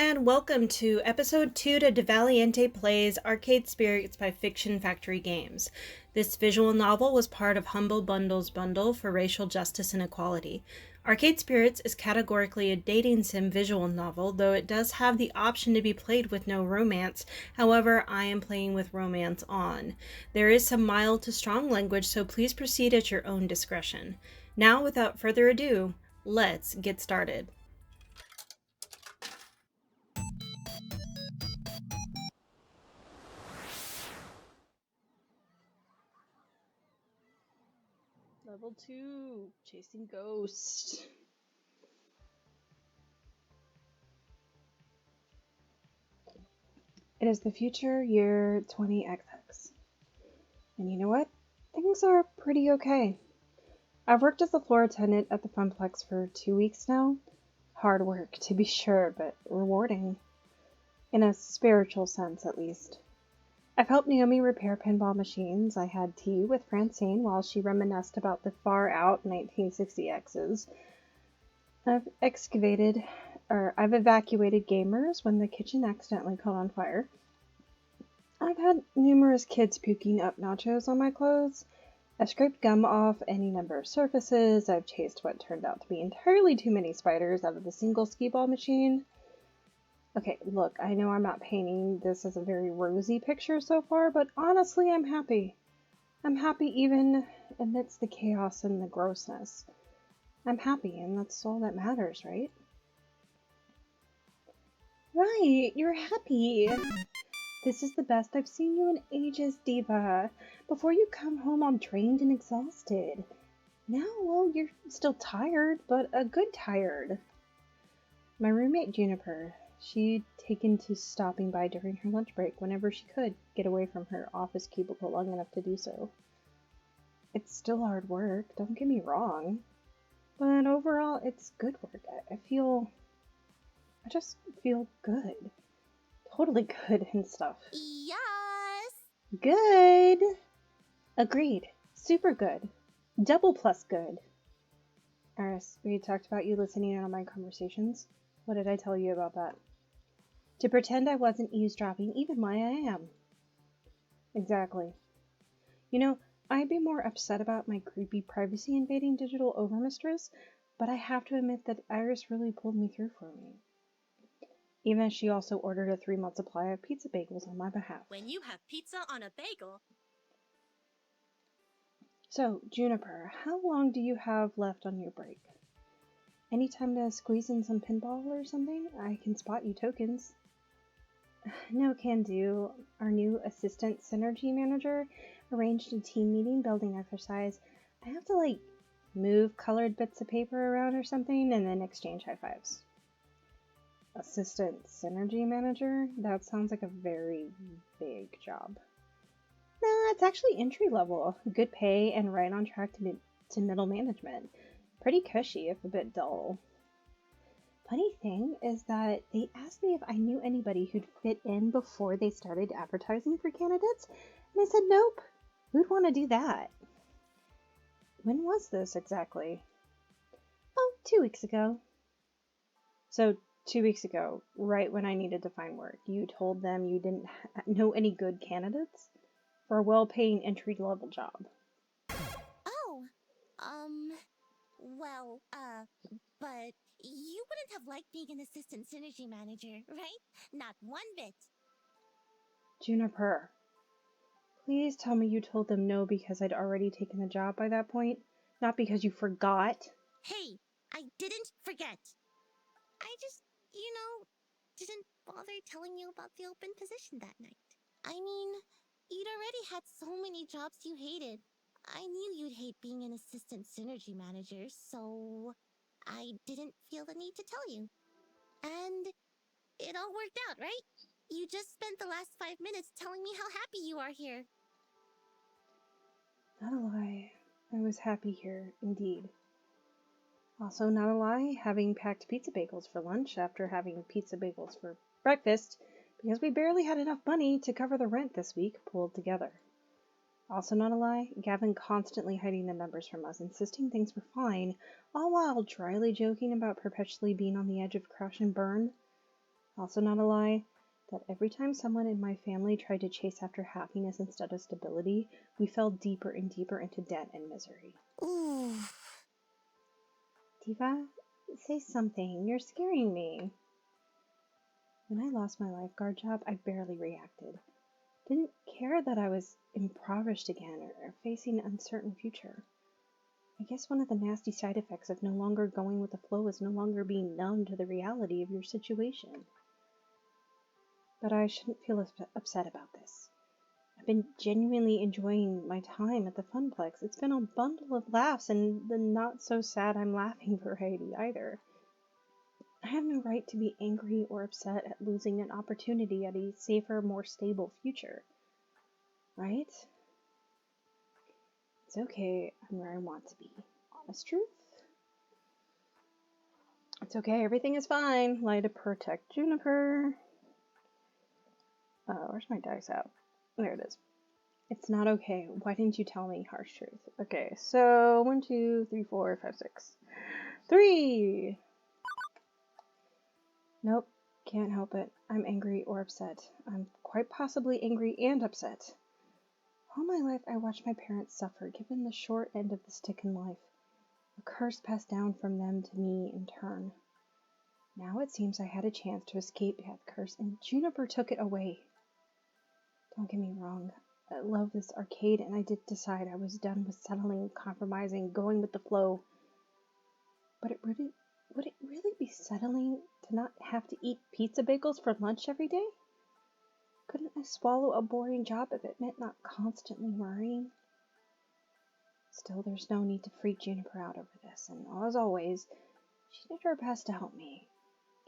and welcome to episode 2 to deValiante Plays Arcade Spirits by Fiction Factory Games. This visual novel was part of Humble Bundle's bundle for racial justice and equality. Arcade Spirits is categorically a dating sim visual novel, though it does have the option to be played with no romance. However, I am playing with romance on. There is some mild to strong language, so please proceed at your own discretion. Now, without further ado, let's get started. Level 2, Chasing Ghosts. It is the future year 20XX. And you know what? Things are pretty okay. I've worked as a floor attendant at the Funplex for 2 weeks now. Hard work, to be sure, but rewarding. In a spiritual sense, at least. I've helped Naomi repair pinball machines. I had tea with Francine while she reminisced about the far-out 1960Xs. I've evacuated gamers when the kitchen accidentally caught on fire. I've had numerous kids puking up nachos on my clothes. I've scraped gum off any number of surfaces. I've chased what turned out to be entirely too many spiders out of the single skee-ball machine. Okay, look, I know I'm not painting this as a very rosy picture so far, but honestly, I'm happy. I'm happy even amidst the chaos and the grossness. I'm happy, and that's all that matters, right? Right, you're happy. This is the best I've seen you in ages, Diva. Before you come home all drained and exhausted. Now, well, you're still tired, but a good tired. My roommate Juniper, she'd taken to stopping by during her lunch break whenever she could get away from her office cubicle long enough to do so. It's still hard work, don't get me wrong. But overall, it's good work. I just feel good. Totally good and stuff. Yes! Good! Agreed. Super good. Double plus good. Aris, we talked about you listening in on my conversations. What did I tell you about that? To pretend I wasn't eavesdropping even when I am. Exactly. You know, I'd be more upset about my creepy privacy invading digital overmistress, but I have to admit that Iris really pulled me through for me. Even as she also ordered a 3-month supply of pizza bagels on my behalf. When you have pizza on a bagel... So, Juniper, how long do you have left on your break? Any time to squeeze in some pinball or something? I can spot you tokens. No can do. Our new assistant synergy manager arranged a team meeting building exercise. I have to, move colored bits of paper around or something and then exchange high fives. Assistant synergy manager? That sounds like a very big job. No, it's actually entry level. Good pay and right on track to middle management. Pretty cushy, if a bit dull. Funny thing is that they asked me if I knew anybody who'd fit in before they started advertising for candidates, and I said nope. Who'd want to do that? When was this exactly? Oh, 2 weeks ago. So 2 weeks ago, right when I needed to find work, you told them you didn't know any good candidates for a well-paying entry-level job. Oh, but you wouldn't have liked being an assistant synergy manager, right? Not one bit. Juniper, please tell me you told them no because I'd already taken the job by that point, not because you forgot. Hey, I didn't forget. I just, didn't bother telling you about the open position that night. I mean, you'd already had so many jobs you hated. I knew you'd hate being an assistant synergy manager, so I didn't feel the need to tell you. And it all worked out, right? You just spent the last 5 minutes telling me how happy you are here. Not a lie. I was happy here, indeed. Also, not a lie, having packed pizza bagels for lunch after having pizza bagels for breakfast, because we barely had enough money to cover the rent this week, pulled together. Also not a lie, Gavin constantly hiding the numbers from us, insisting things were fine, all while dryly joking about perpetually being on the edge of crash and burn. Also not a lie, that every time someone in my family tried to chase after happiness instead of stability, we fell deeper and deeper into debt and misery. Ooh. Diva, say something. You're scaring me. When I lost my lifeguard job, I barely reacted. Didn't care that I was impoverished again or facing an uncertain future. I guess one of the nasty side effects of no longer going with the flow is no longer being numb to the reality of your situation. But I shouldn't feel upset about this. I've been genuinely enjoying my time at the Funplex. It's been a bundle of laughs and the not so sad I'm laughing variety either. I have no right to be angry or upset at losing an opportunity at a safer, more stable future. Right? It's okay, I'm where I want to be. Honest truth? It's okay, everything is fine. Lie to protect Juniper. Where's my dice at? There it is. It's not okay. Why didn't you tell me? Harsh truth. Okay, so 1, 2, 3, 4, 5, 6. 3! Nope, can't help it. I'm angry or upset. I'm quite possibly angry and upset. All my life I watched my parents suffer, given the short end of the stick in life. A curse passed down from them to me in turn. Now it seems I had a chance to escape that curse, and Juniper took it away. Don't get me wrong. I love this arcade, and I did decide I was done with settling, compromising, going with the flow. But would it really be settling to not have to eat pizza bagels for lunch every day? Couldn't I swallow a boring job if it meant not constantly worrying? Still, there's no need to freak Juniper out over this, and as always, she did her best to help me.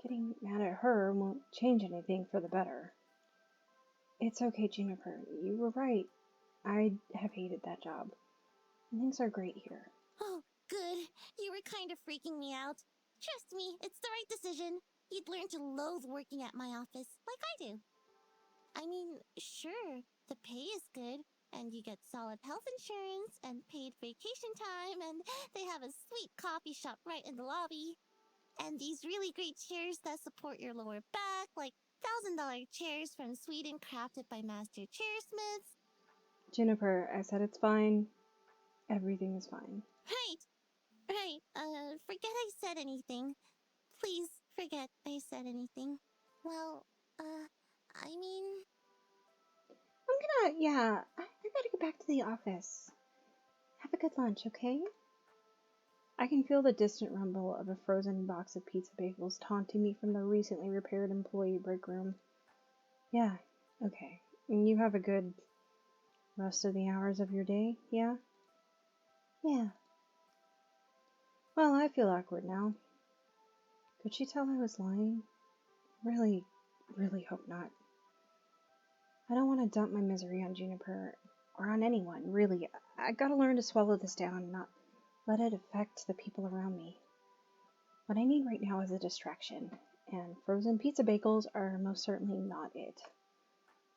Getting mad at her won't change anything for the better. It's okay, Juniper. You were right. I have hated that job. Things are great here. Oh, good. You were kind of freaking me out. Trust me, it's the right decision. You'd learn to loathe working at my office, like I do. I mean, sure, the pay is good, and you get solid health insurance and paid vacation time, and they have a sweet coffee shop right in the lobby. And these really great chairs that support your lower back, like $1,000 chairs from Sweden crafted by master chairsmiths. Juniper, I said it's fine. Everything is fine. Right. Forget I said anything. Please forget I said anything. Well, I mean... I gotta get back to the office. Have a good lunch, okay? I can feel the distant rumble of a frozen box of pizza bagels taunting me from the recently repaired employee break room. Yeah, okay. And you have a good rest of the hours of your day, yeah? Yeah. Well, I feel awkward now. Could she tell I was lying? Really, really hope not. I don't want to dump my misery on Juniper, or on anyone, really. I gotta learn to swallow this down and not let it affect the people around me. What I need right now is a distraction, and frozen pizza bagels are most certainly not it.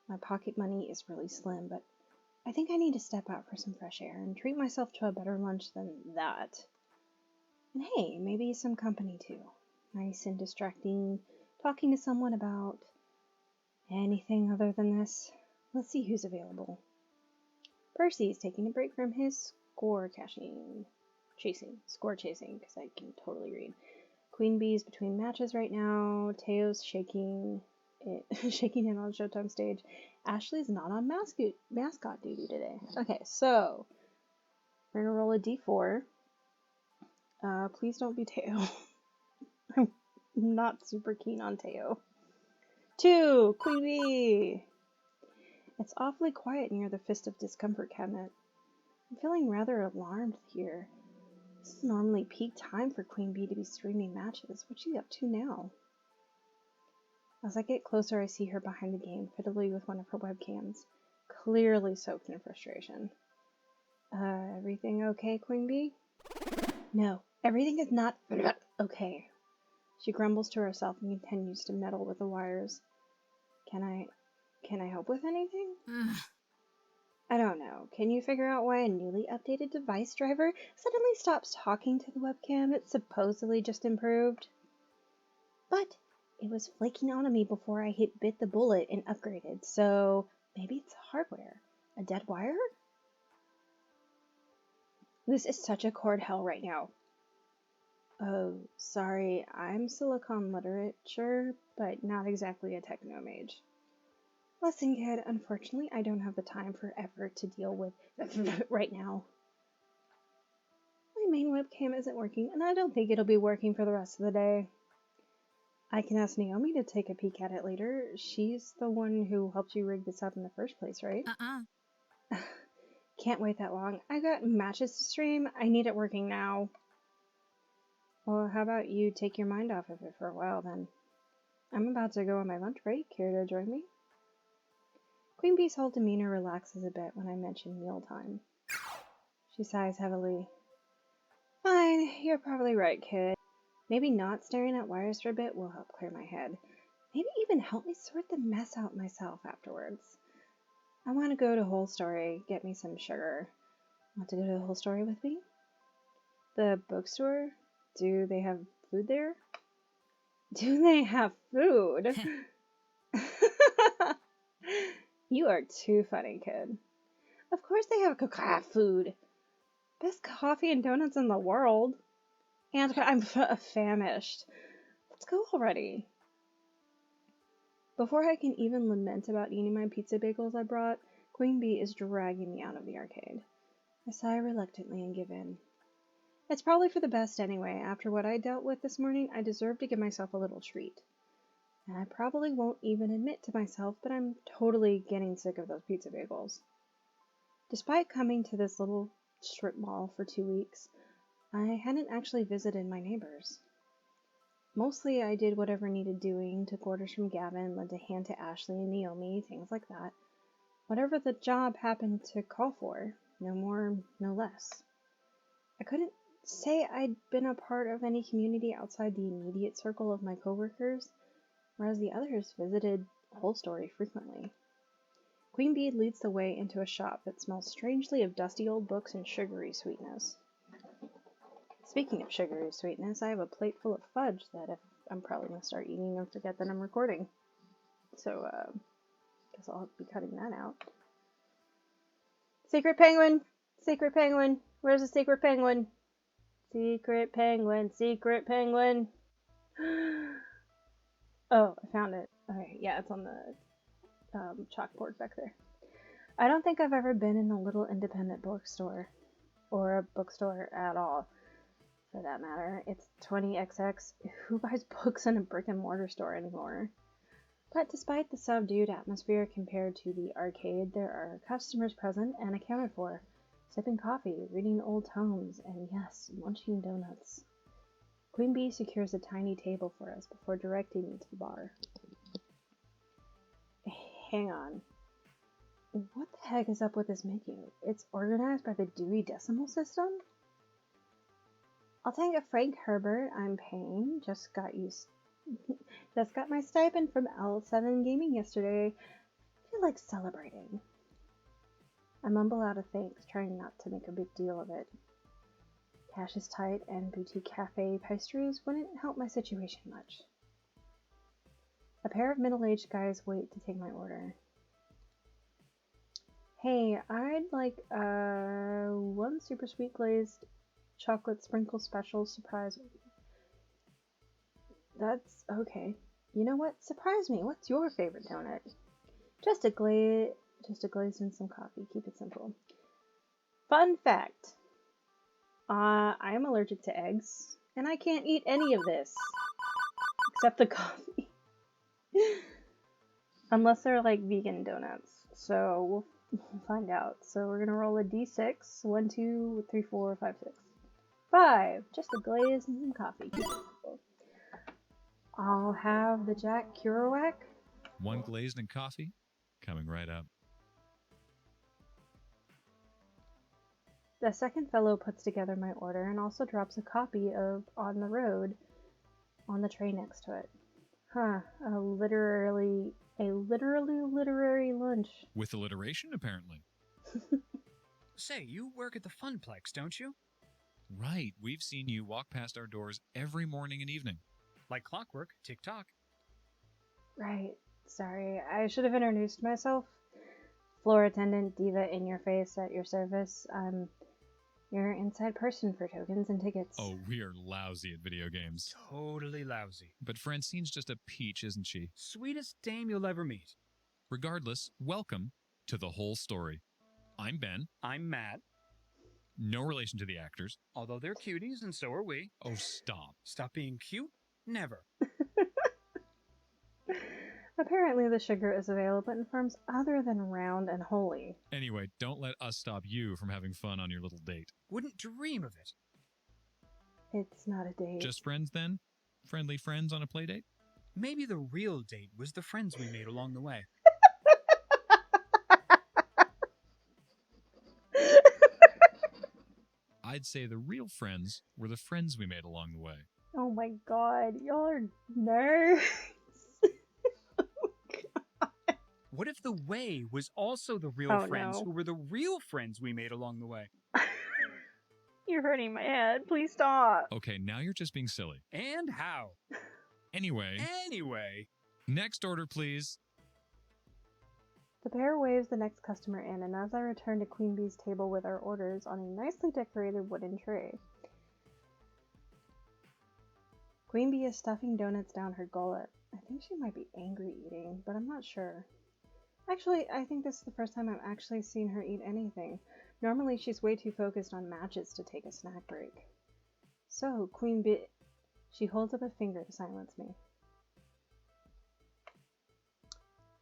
My pocket money is really slim, but I think I need to step out for some fresh air and treat myself to a better lunch than that. And hey, maybe some company too. Nice and distracting, talking to someone about anything other than this. Let's see who's available. Percy's taking a break from his score chasing, because I can totally read. Queen Bee's between matches right now. Teo's shaking it on Showtime stage. Ashley's not on mascot duty today. Okay, so we're gonna roll a d4. Please don't be Teo. I'm not super keen on Teo. 2, Queen Bee. It's awfully quiet near the Fist of Discomfort cabinet. I'm feeling rather alarmed here. This is normally peak time for Queen Bee to be streaming matches. What's she up to now? As I get closer, I see her behind the game, fiddly with one of her webcams, clearly soaked in frustration. Everything okay, Queen Bee? No, everything is not okay. She grumbles to herself and continues to meddle with the wires. Can I help with anything? I don't know. Can you figure out why a newly updated device driver suddenly stops talking to the webcam it supposedly just improved? But It was flaking out on me before I bit the bullet and upgraded, so maybe it's hardware. A dead wire? This is such a cord hell right now. Oh, sorry, I'm silicon literature, but not exactly a techno mage. Listen, kid, unfortunately, I don't have the time for effort to deal with right now. My main webcam isn't working, and I don't think it'll be working for the rest of the day. I can ask Naomi to take a peek at it later. She's the one who helped you rig this up in the first place, right? Can't wait that long. I got matches to stream. I need it working now. Well, how about you take your mind off of it for a while, then? I'm about to go on my lunch break. Care to join me? Queen Bee's whole demeanor relaxes a bit when I mention mealtime. She sighs heavily. Fine, you're probably right, kid. Maybe not staring at wires for a bit will help clear my head. Maybe even help me sort the mess out myself afterwards. I want to go to Whole Story, get me some sugar. Want to go to the Whole Story with me? The bookstore? Do they have food there? Do they have food? You are too funny, kid. Of course they have food. Best coffee and donuts in the world. And I'm famished. Let's go already. Before I can even lament about eating my pizza bagels I brought, Queen Bee is dragging me out of the arcade. I sigh reluctantly and give in. It's probably for the best anyway. After what I dealt with this morning, I deserve to give myself a little treat. And I probably won't even admit to myself, but I'm totally getting sick of those pizza bagels. Despite coming to this little strip mall for 2 weeks, I hadn't actually visited my neighbors. Mostly I did whatever needed doing, took orders from Gavin, lent a hand to Ashley and Naomi, things like that. Whatever the job happened to call for, no more, no less. I couldn't say I'd been a part of any community outside the immediate circle of my coworkers, whereas the others visited Whole Story frequently. Queen Bee leads the way into a shop that smells strangely of dusty old books and sugary sweetness. Speaking of sugary sweetness, I have a plate full of fudge that I'm probably going to start eating and forget that I'm recording. So, guess I'll be cutting that out. Secret penguin! Secret penguin! Where's the secret penguin? Secret penguin! Secret penguin! Oh, I found it. Okay, yeah, it's on the chalkboard back there. I don't think I've ever been in a little independent bookstore, or a bookstore at all, for that matter. It's 20XX. Who buys books in a brick and mortar store anymore? But despite the subdued atmosphere compared to the arcade, there are customers present and accounted for, sipping coffee, reading old tomes, and yes, munching donuts. Queen Bee secures a tiny table for us before directing me to the bar. Hang on. What the heck is up with this menu? It's organized by the Dewey Decimal System? I'll take a Frank Herbert. I'm paying. Just got my stipend from L7 Gaming yesterday. I feel like celebrating. I mumble out a thanks, trying not to make a big deal of it. Cash is tight, and boutique cafe pastries wouldn't help my situation much. A pair of middle-aged guys wait to take my order. Hey, I'd like one super sweet glazed chocolate sprinkle special surprise. That's okay. You know what? Surprise me. What's your favorite donut? Just a glaze and some coffee. Keep it simple. Fun fact. I am allergic to eggs, and I can't eat any of this except the coffee. Unless they're like vegan donuts. So we'll find out. So we're gonna roll a d6. 1, 2, 3, 4, 5, 6. 5. Just a glaze and some coffee. I'll have the Jack Kerouac. 1 glazed and coffee. Coming right up. The second fellow puts together my order and also drops a copy of On the Road on the tray next to it. Huh, a literary lunch. With alliteration, apparently. Say, you work at the Funplex, don't you? Right, we've seen you walk past our doors every morning and evening. Like clockwork, tick-tock. Right. Sorry, I should have introduced myself. Floor attendant, diva in your face at your service. I'm your inside person for tokens and tickets. Oh, we are lousy at video games. Totally lousy. But Francine's just a peach, isn't she? Sweetest dame you'll ever meet. Regardless, welcome to The Whole Story. I'm Ben. I'm Matt. No relation to the actors. Although they're cuties, and so are we. Oh, stop. Stop being cute? Never. Apparently the sugar is available in forms other than round and holy. Anyway, don't let us stop you from having fun on your little date. Wouldn't dream of it. It's not a date. Just friends, then? Friendly friends on a play date? Maybe the real date was the friends we made along the way. I'd say the real friends were the friends we made along the way. Oh my god, y'all are nerds. What if the way was also the real friends who were the real friends we made along the way? You're hurting my head. Please stop. Okay, now you're just being silly. And how? Anyway, next order, please. The pair waves the next customer in, and as I return to Queen Bee's table with our orders on a nicely decorated wooden tray. Queen Bee is stuffing donuts down her gullet. I think she might be angry eating, but I'm not sure. Actually, I think this is the first time I've actually seen her eat anything. Normally, she's way too focused on matches to take a snack break. So, Queen Bee... She holds up a finger to silence me.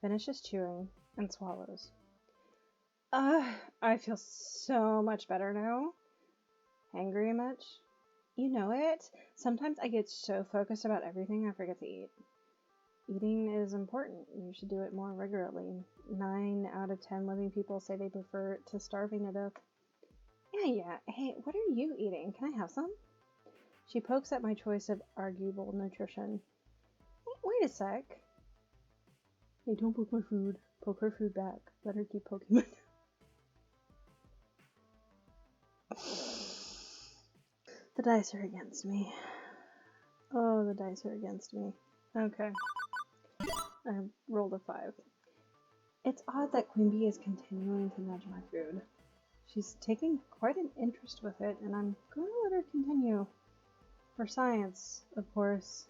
Finishes chewing and swallows. I feel so much better now. Hangry much? You know it. Sometimes I get so focused about everything I forget to eat. Eating is important. You should do it more regularly. 9 out of 10 living people say they prefer it to starving to death. Yeah. Hey, what are you eating? Can I have some? She pokes at my choice of arguable nutrition. Wait a sec. Hey, don't poke my food. Poke her food back. Let her keep poking my The dice are against me. Oh, the dice are against me. Okay. I rolled a 5. It's odd that Queen Bee is continuing to nudge my food. She's taking quite an interest with it, and I'm going to let her continue. For science, of course.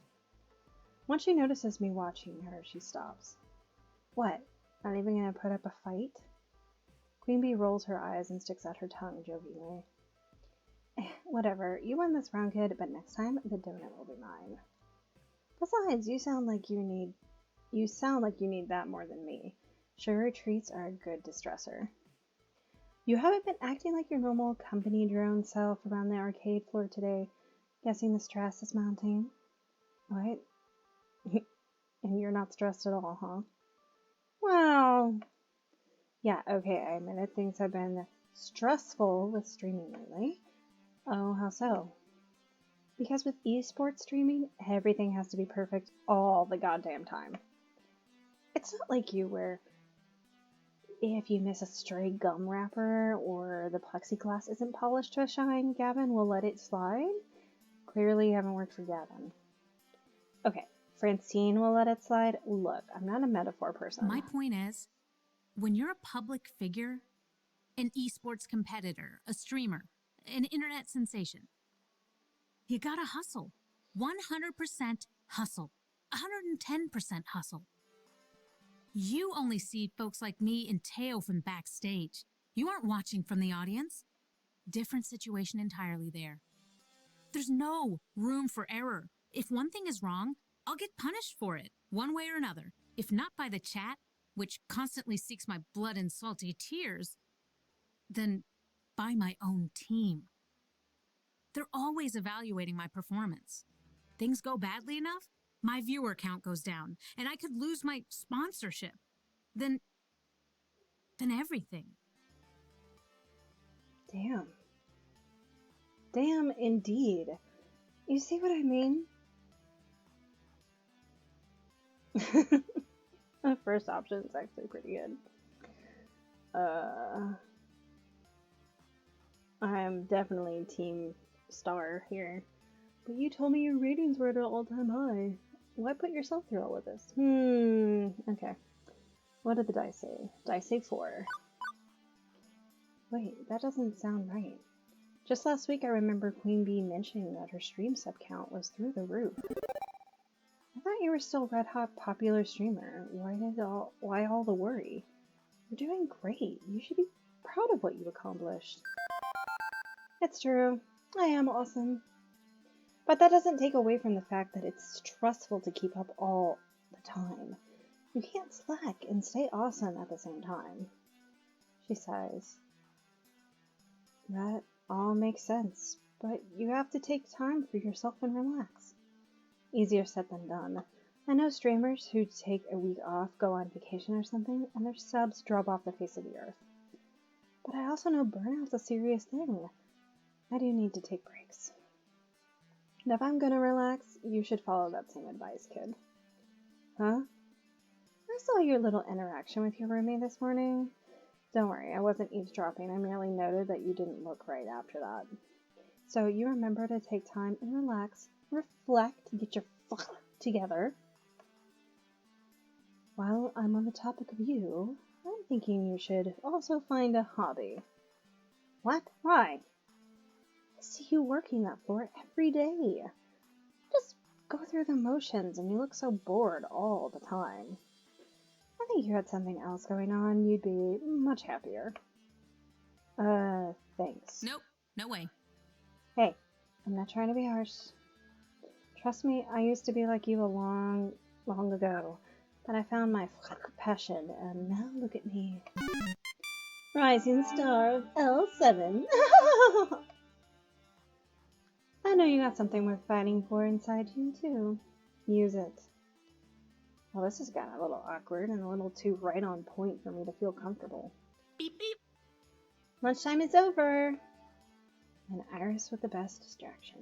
Once she notices me watching her, she stops. What? Not even gonna put up a fight? Queen Bee rolls her eyes and sticks out her tongue jokingly. Whatever, you won this round, kid, but next time the donut will be mine. Besides, you sound like you need that more than me. Sugar treats are a good distressor. You haven't been acting like your normal company drone self around the arcade floor today. Guessing the stress is mounting. What? And you're not stressed at all, huh? Well, yeah, okay, I admit things have been stressful with streaming lately. Oh, how so? Because with esports streaming, everything has to be perfect all the goddamn time. It's not like you where if you miss a stray gum wrapper or the plexiglass isn't polished to a shine, Gavin will let it slide. Clearly you haven't worked for Gavin. Okay, Francine will let it slide. Look, I'm not a metaphor person. My point is, when you're a public figure, an esports competitor, a streamer, an internet sensation, you gotta hustle. 100% hustle. 110% hustle. You only see folks like me and Teo from backstage. You aren't watching from the audience. Different situation entirely there. There's no room for error. If one thing is wrong, I'll get punished for it, one way or another. If not by the chat, which constantly seeks my blood and salty tears, then by my own team. They're always evaluating my performance. Things go badly enough, my viewer count goes down, and I could lose my sponsorship. Then everything. Damn. Damn, indeed. You see what I mean? The first option is actually pretty good. I'm definitely team star here. But you told me your ratings were at an all-time high. Why put yourself through all of this? Okay. What did the dice say? Dice say 4. Wait, that doesn't sound right. Just last week I remember Queen Bee mentioning that her stream sub count was through the roof. I thought you were still red hot popular streamer. Why all the worry? You're doing great. You should be proud of what you accomplished. It's true. I am awesome. But that doesn't take away from the fact that it's stressful to keep up all the time. You can't slack and stay awesome at the same time. She sighs. That all makes sense, but you have to take time for yourself and relax. Easier said than done. I know streamers who take a week off, go on vacation or something, and their subs drop off the face of the earth. But I also know burnout's a serious thing. I do need to take breaks. And if I'm gonna relax, you should follow that same advice, kid. Huh? I saw your little interaction with your roommate this morning. Don't worry, I wasn't eavesdropping. I merely noted that you didn't look right after that. So you remember to take time and relax, reflect, get your fuck together. While I'm on the topic of you, I'm thinking you should also find a hobby. What? Why? I see you working that floor every day. Just go through the motions and you look so bored all the time. I think you had something else going on, you'd be much happier. Thanks. Nope, no way. Hey, I'm not trying to be harsh. Trust me, I used to be like you a long ago, but I found my passion, and now look at me. Rising star of L7. I know you got something worth fighting for inside you, too. Use it. Well, this has gotten a little awkward and a little too right on point for me to feel comfortable. Beep beep. Lunchtime is over! And Iris with the best distraction.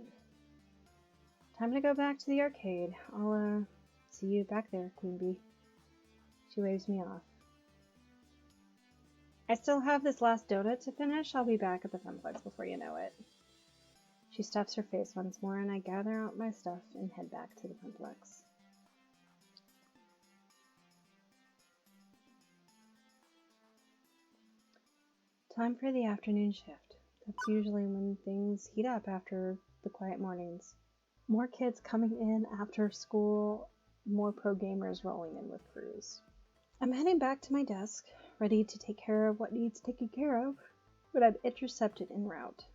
Time to go back to the arcade. I'll, see you back there, Queen Bee. She waves me off. I still have this last donut to finish. I'll be back at the Funplex before you know it. She stuffs her face once more, and I gather out my stuff and head back to the Funplex. Time for the afternoon shift. That's usually when things heat up after the quiet mornings. More kids coming in after school, more pro gamers rolling in with crews. I'm heading back to my desk, ready to take care of what needs taken care of, but I'm intercepted en route.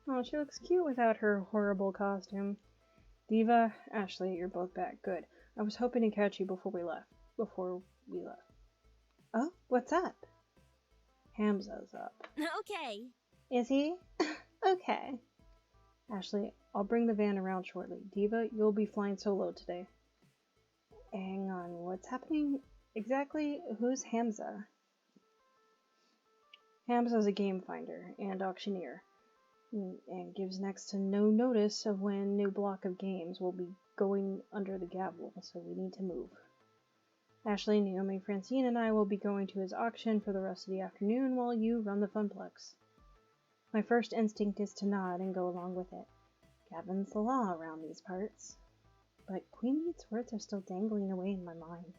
Oh, she looks cute without her horrible costume. Diva, Ashley, you're both back. Good. I was hoping to catch you before we left. Oh, what's up? Hamza's up. Okay. Is he? Okay. Ashley, I'll bring the van around shortly. Diva, you'll be flying solo today. Hang on, what's happening exactly? Who's Hamza? Hamza's a game finder and auctioneer, and gives next to no notice of when new block of games will be going under the gavel, so we need to move. Ashley, Naomi, Francine, and I will be going to his auction for the rest of the afternoon while you run the Funplex. My first instinct is to nod and go along with it. Gavin's the law around these parts. But Queen Bee's words are still dangling away in my mind.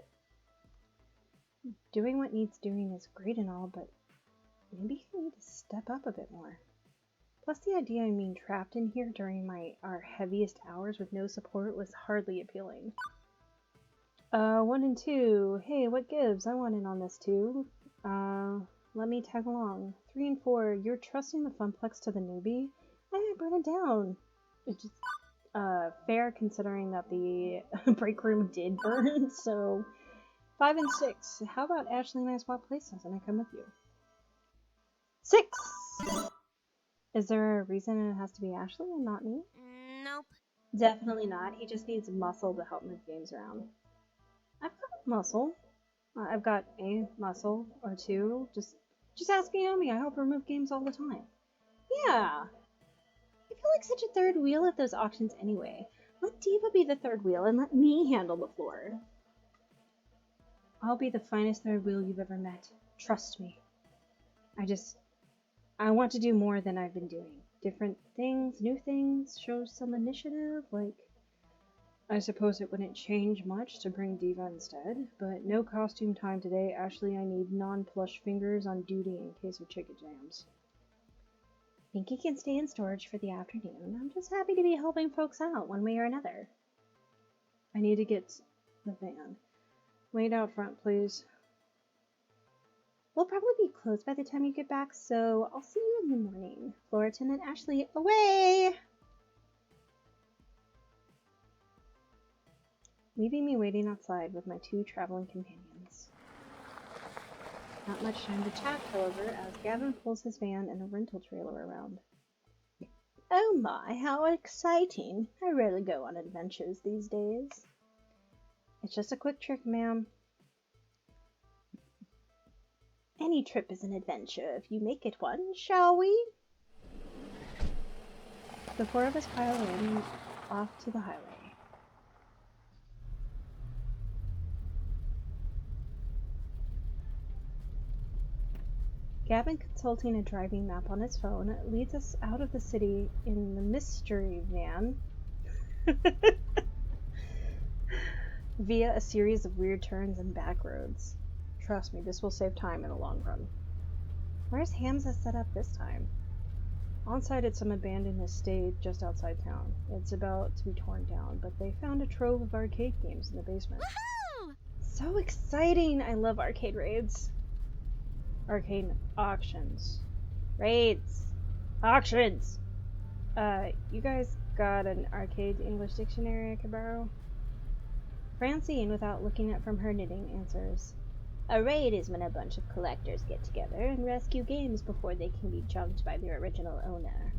Doing what needs doing is great and all, but maybe I need to step up a bit more. Plus the idea of being trapped in here during our heaviest hours with no support was hardly appealing. 1 and 2. Hey, what gives? I want in on this too. Let me tag along. 3 and 4. You're trusting the Funplex to the newbie? I might burn it down. It's just, fair considering that the break room did burn, so... 5 and 6. How about Ashley and I swap places and I come with you? 6! Is there a reason it has to be Ashley and not me? Nope. Definitely not. He just needs muscle to help move games around. I've got muscle. I've got a muscle or two. Just ask Naomi. I help her move games all the time. Yeah. I feel like such a third wheel at those auctions anyway. Let Diva be the third wheel and let me handle the floor. I'll be the finest third wheel you've ever met. Trust me. I want to do more than I've been doing. Different things, new things, show some initiative, like I suppose it wouldn't change much to bring Diva instead, but no costume time today. Actually, I need non-plush fingers on duty in case of chicken jams. Pinky can stay in storage for the afternoon. I'm just happy to be helping folks out one way or another. I need to get the van. Wait out front, please. We'll probably be closed by the time you get back, so I'll see you in the morning. Florian and Ashley, away! Leaving me waiting outside with my 2 traveling companions. Not much time to chat, however, as Gavin pulls his van and a rental trailer around. Oh my, how exciting! I rarely go on adventures these days. It's just a quick trip, ma'am. Any trip is an adventure if you make it one, shall we? The 4 of us pile in, off to the highway. Gavin, consulting a driving map on his phone, leads us out of the city in the mystery van via a series of weird turns and back roads. Trust me, this will save time in the long run. Where's Hamza set up this time? On site at some abandoned estate just outside town. It's about to be torn down, but they found a trove of arcade games in the basement. Woohoo! So exciting! I love arcade raids. Arcade auctions. Raids. Auctions! You guys got an arcade English dictionary I could borrow? Francine, without looking up from her knitting, answers, a raid is when a bunch of collectors get together and rescue games before they can be junked by their original owner.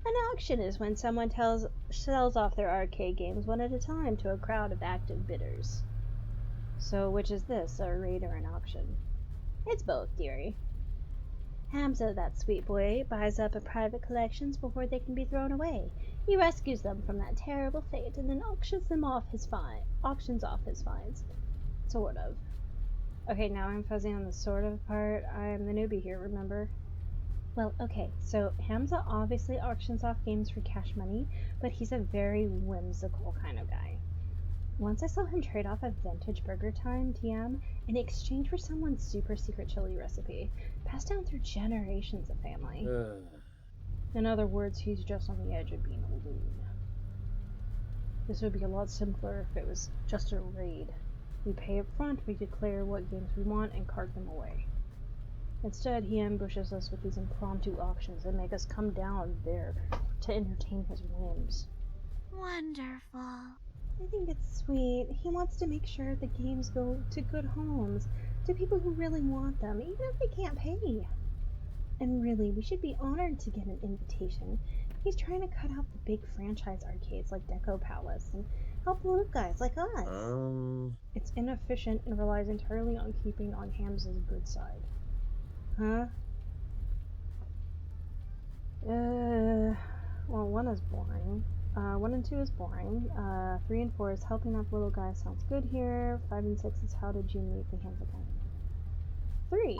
An auction is when someone sells off their arcade games one at a time to a crowd of active bidders. So which is this, a raid or an auction? It's both, dearie. Hamza, that sweet boy, buys up private collections before they can be thrown away. He rescues them from that terrible fate and then auctions off his finds. Sort of. Okay, now I'm fuzzy on the sort of part. I'm the newbie here, remember? Well, okay, so Hamza obviously auctions off games for cash money, but he's a very whimsical kind of guy. Once I saw him trade off a vintage Burger Time TM in exchange for someone's super secret chili recipe, passed down through generations of family. In other words, he's just on the edge of being a loon. This would be a lot simpler if it was just a raid. We pay up front, we declare what games we want, and cart them away. Instead, he ambushes us with these impromptu auctions and make us come down there to entertain his whims. Wonderful. I think it's sweet. He wants to make sure the games go to good homes, to people who really want them, even if they can't pay. And really, we should be honored to get an invitation. He's trying to cut out the big franchise arcades like Deco Palace and help little guys like us. It's inefficient and relies entirely on keeping on Hamza's good side. Huh? Well, 1 is boring. 1 and 2 is boring. 3 and 4 is helping out little guys sounds good here. 5 and 6 is how did you meet the Hamza guy? 3.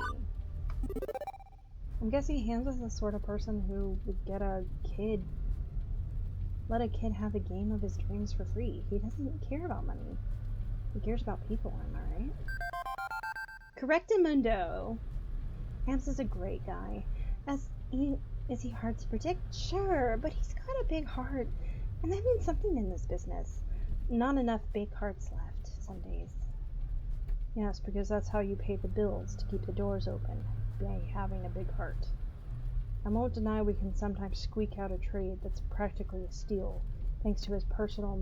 I'm guessing Hamza's the sort of person who would let a kid have a game of his dreams for free. He doesn't care about money. He cares about people, am I right? Correctamundo! Hamza's a great guy. Is he hard to predict? Sure, but he's got a big heart, and that means something in this business. Not enough big hearts left some days. Yes, because that's how you pay the bills to keep the doors open, by having a big heart. I won't deny we can sometimes squeak out a trade that's practically a steal, thanks to his personal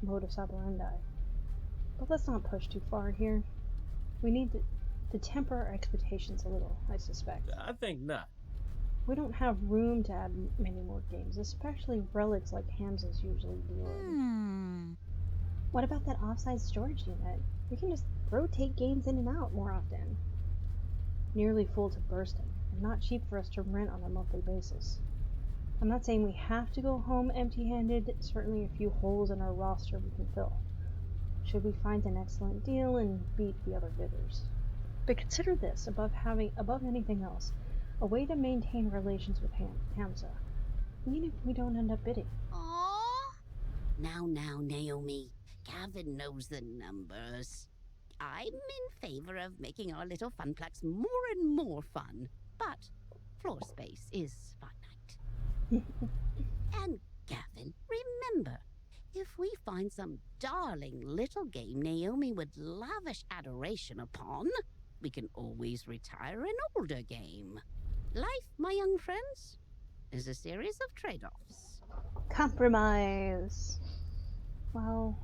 modus operandi. But let's not push too far here. We need to temper our expectations a little, I suspect. I think not. We don't have room to add many more games, especially relics like Hamza's usually deal in. What about that offside storage unit? We can just rotate games in and out more often. Nearly full to bursting, and not cheap for us to rent on a monthly basis. I'm not saying we have to go home empty-handed, certainly a few holes in our roster we can fill, should we find an excellent deal and beat the other bidders. But consider this, above anything else, a way to maintain relations with Hamza, even if we don't end up bidding. Aww. Now, Naomi. Gavin knows the numbers. I'm in favor of making our little funplex more and more fun, but floor space is finite. And Gavin, remember, if we find some darling little game Naomi would lavish adoration upon, we can always retire an older game. Life, my young friends, is a series of trade-offs. Compromise. Well,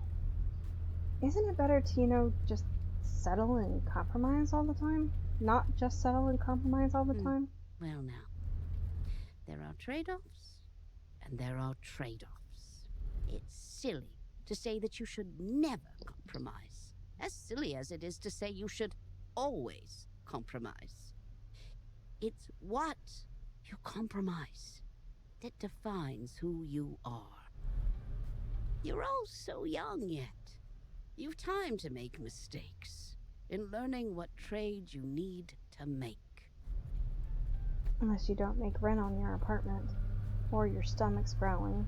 isn't it better to, just settle and compromise all the time? Not just settle and compromise all the time? Well, now, there are trade-offs, and there are trade-offs. It's silly to say that you should never compromise, as silly as it is to say you should always compromise. It's what you compromise that defines who you are. You're all so young yet. You've time to make mistakes in learning what trade you need to make. Unless you don't make rent on your apartment, or your stomach's growling.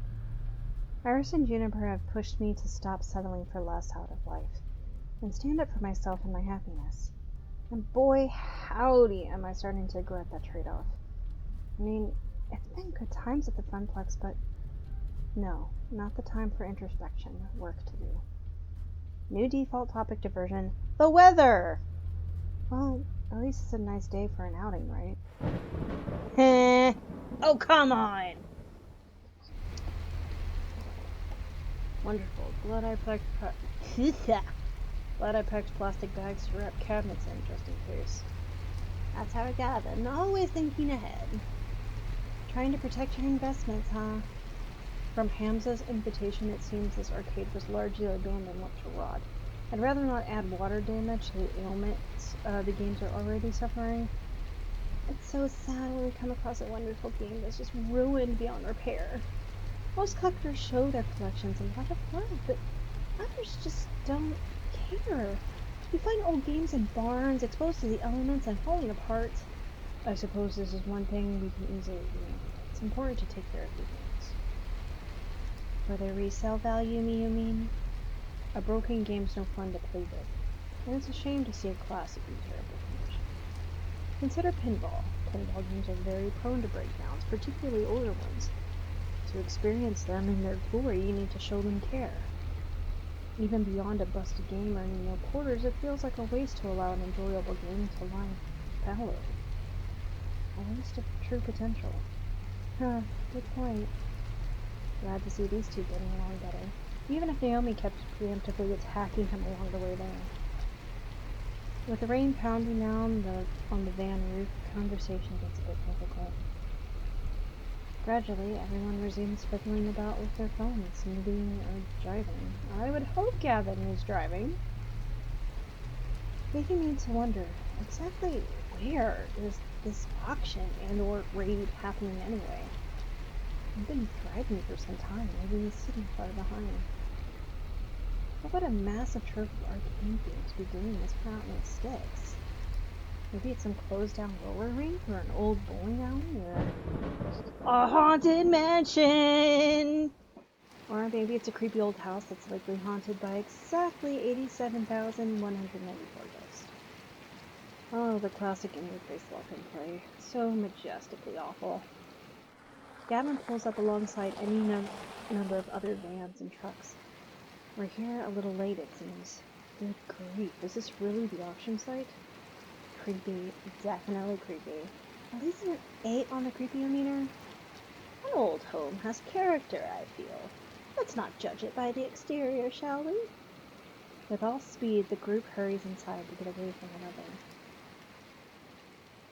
Iris and Juniper have pushed me to stop settling for less out of life, and stand up for myself and my happiness. And boy, howdy, am I starting to regret that trade-off. I mean, it's been good times at the Funplex, but no, not the time for introspection, work to do. New default topic diversion, the weather! Well, at least it's a nice day for an outing, right? Heh! Oh, come on! Wonderful. Glad I packed plastic bags to wrap cabinets in, just in case. That's how it got them. Always thinking ahead. Trying to protect your investments, huh? From Hamza's invitation, it seems this arcade was largely abandoned and left to rot. I'd rather not add water damage to the ailments the games are already suffering. It's so sad when we come across a wonderful game that's just ruined beyond repair. Most collectors show their collections a lot of love, but others just don't care. You find old games in barns, exposed to the elements and falling apart. I suppose this is one thing we can easily do. It's important to take care of these things. For their resale value, you mean? A broken game's no fun to play with, and it's a shame to see a classic in terrible condition. Consider pinball. Pinball games are very prone to breakdowns, particularly older ones. To experience them in their glory, you need to show them care. Even beyond a busted game earning no quarters, it feels like a waste to allow an enjoyable game to lie fallow. A waste of true potential. Huh, good point. Glad to see these two getting along better. Even if Naomi kept preemptively attacking him along the way there. With the rain pounding down on the van roof, conversation gets a bit difficult. Gradually, everyone resumes fiddling about with their phones, moving or driving. I would hope Gavin is driving. Making me to wonder, exactly where is this auction and or raid happening anyway? I've been driving for some time, maybe he's sitting far behind. What would a massive trove of arcade games be doing this far out in the sticks? Maybe it's some closed-down roller rink or an old bowling alley or a haunted mansion! Or maybe it's a creepy old house that's likely haunted by exactly 87,194 ghosts. Oh, the classic in-your-face lock and play. So majestically awful. Gavin pulls up alongside any number of other vans and trucks. We're here a little late, it seems. Good grief, is this really the auction site? Creepy, definitely creepy. At least an 8 on the creepy-o-meter? An old home has character, I feel. Let's not judge it by the exterior, shall we? With all speed, the group hurries inside to get away from another.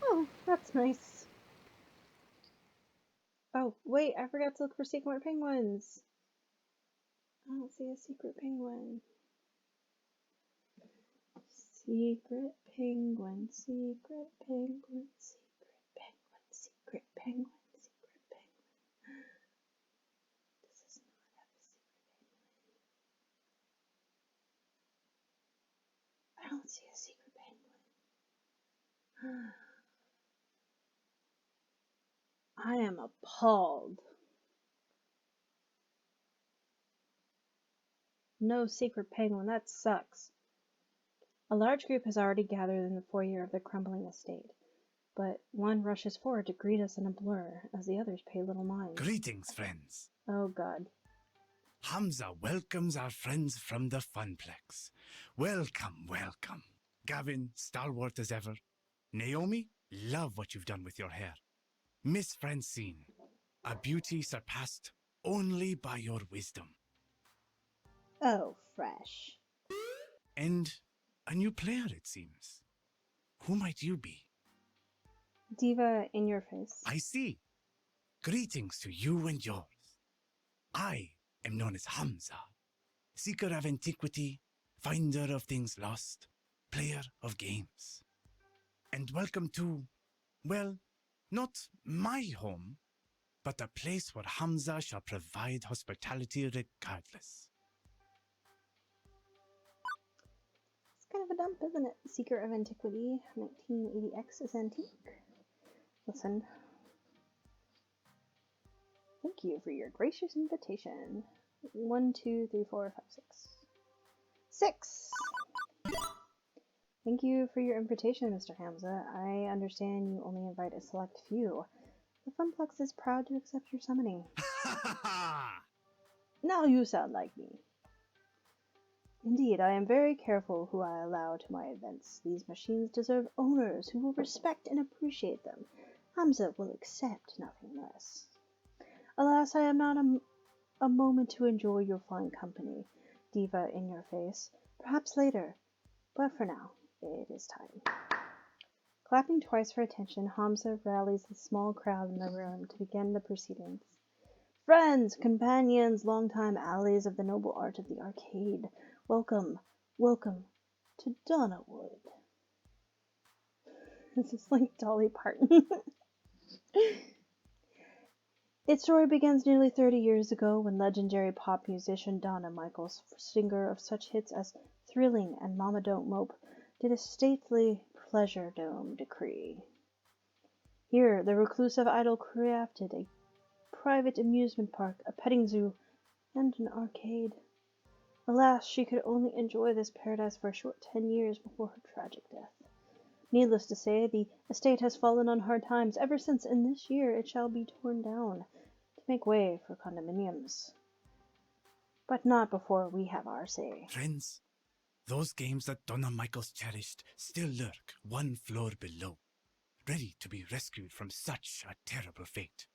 Oh, that's nice. Oh, wait, I forgot to look for secret penguins. I don't see a secret penguin. Secret penguin, secret penguin, secret penguin, secret penguin, secret penguin. This is not have a secret penguin. I don't see a secret penguin. I am appalled. No secret penguin, that sucks. A large group has already gathered in the foyer of the crumbling estate, but one rushes forward to greet us in a blur, as the others pay little mind. Greetings, friends. Oh God. Hamza welcomes our friends from the Funplex. Welcome, welcome. Gavin, stalwart as ever. Naomi, love what you've done with your hair. Miss Francine, a beauty surpassed only by your wisdom. Oh, fresh. And a new player, it seems. Who might you be? Diva in your face. I see. Greetings to you and yours. I am known as Hamza, seeker of antiquity, finder of things lost, player of games. And welcome to, well, not my home, but a place where Hamza shall provide hospitality regardless. It's kind of a dump, isn't it? Seeker of Antiquity, 1980X is antique. Listen. Thank you for your gracious invitation. 1, 2, 3, 4, 5, 6. 6! Thank you for your invitation, Mr. Hamza. I understand you only invite a select few. The Funplex is proud to accept your summoning. Now you sound like me. Indeed, I am very careful who I allow to my events. These machines deserve owners who will respect and appreciate them. Hamza will accept nothing less. Alas, I am not a moment to enjoy your fine company, Diva in your face. Perhaps later, but for now, it is time. Clapping twice for attention, Hamza rallies the small crowd in the room to begin the proceedings. Friends, companions, longtime allies of the noble art of the arcade, welcome, welcome to Donnawood. This is like Dolly Parton. Its story begins nearly 30 years ago when legendary pop musician Donna Michaels, singer of such hits as Thrilling and Mama Don't Mope, did a stately Pleasure Dome decree. Here, the reclusive idol crafted a private amusement park, a petting zoo, and an arcade. Alas, she could only enjoy this paradise for a short 10 years before her tragic death. Needless to say, the estate has fallen on hard times ever since, and this year it shall be torn down to make way for condominiums. But not before we have our say. Friends, those games that Donna Michaels cherished still lurk one floor below, ready to be rescued from such a terrible fate.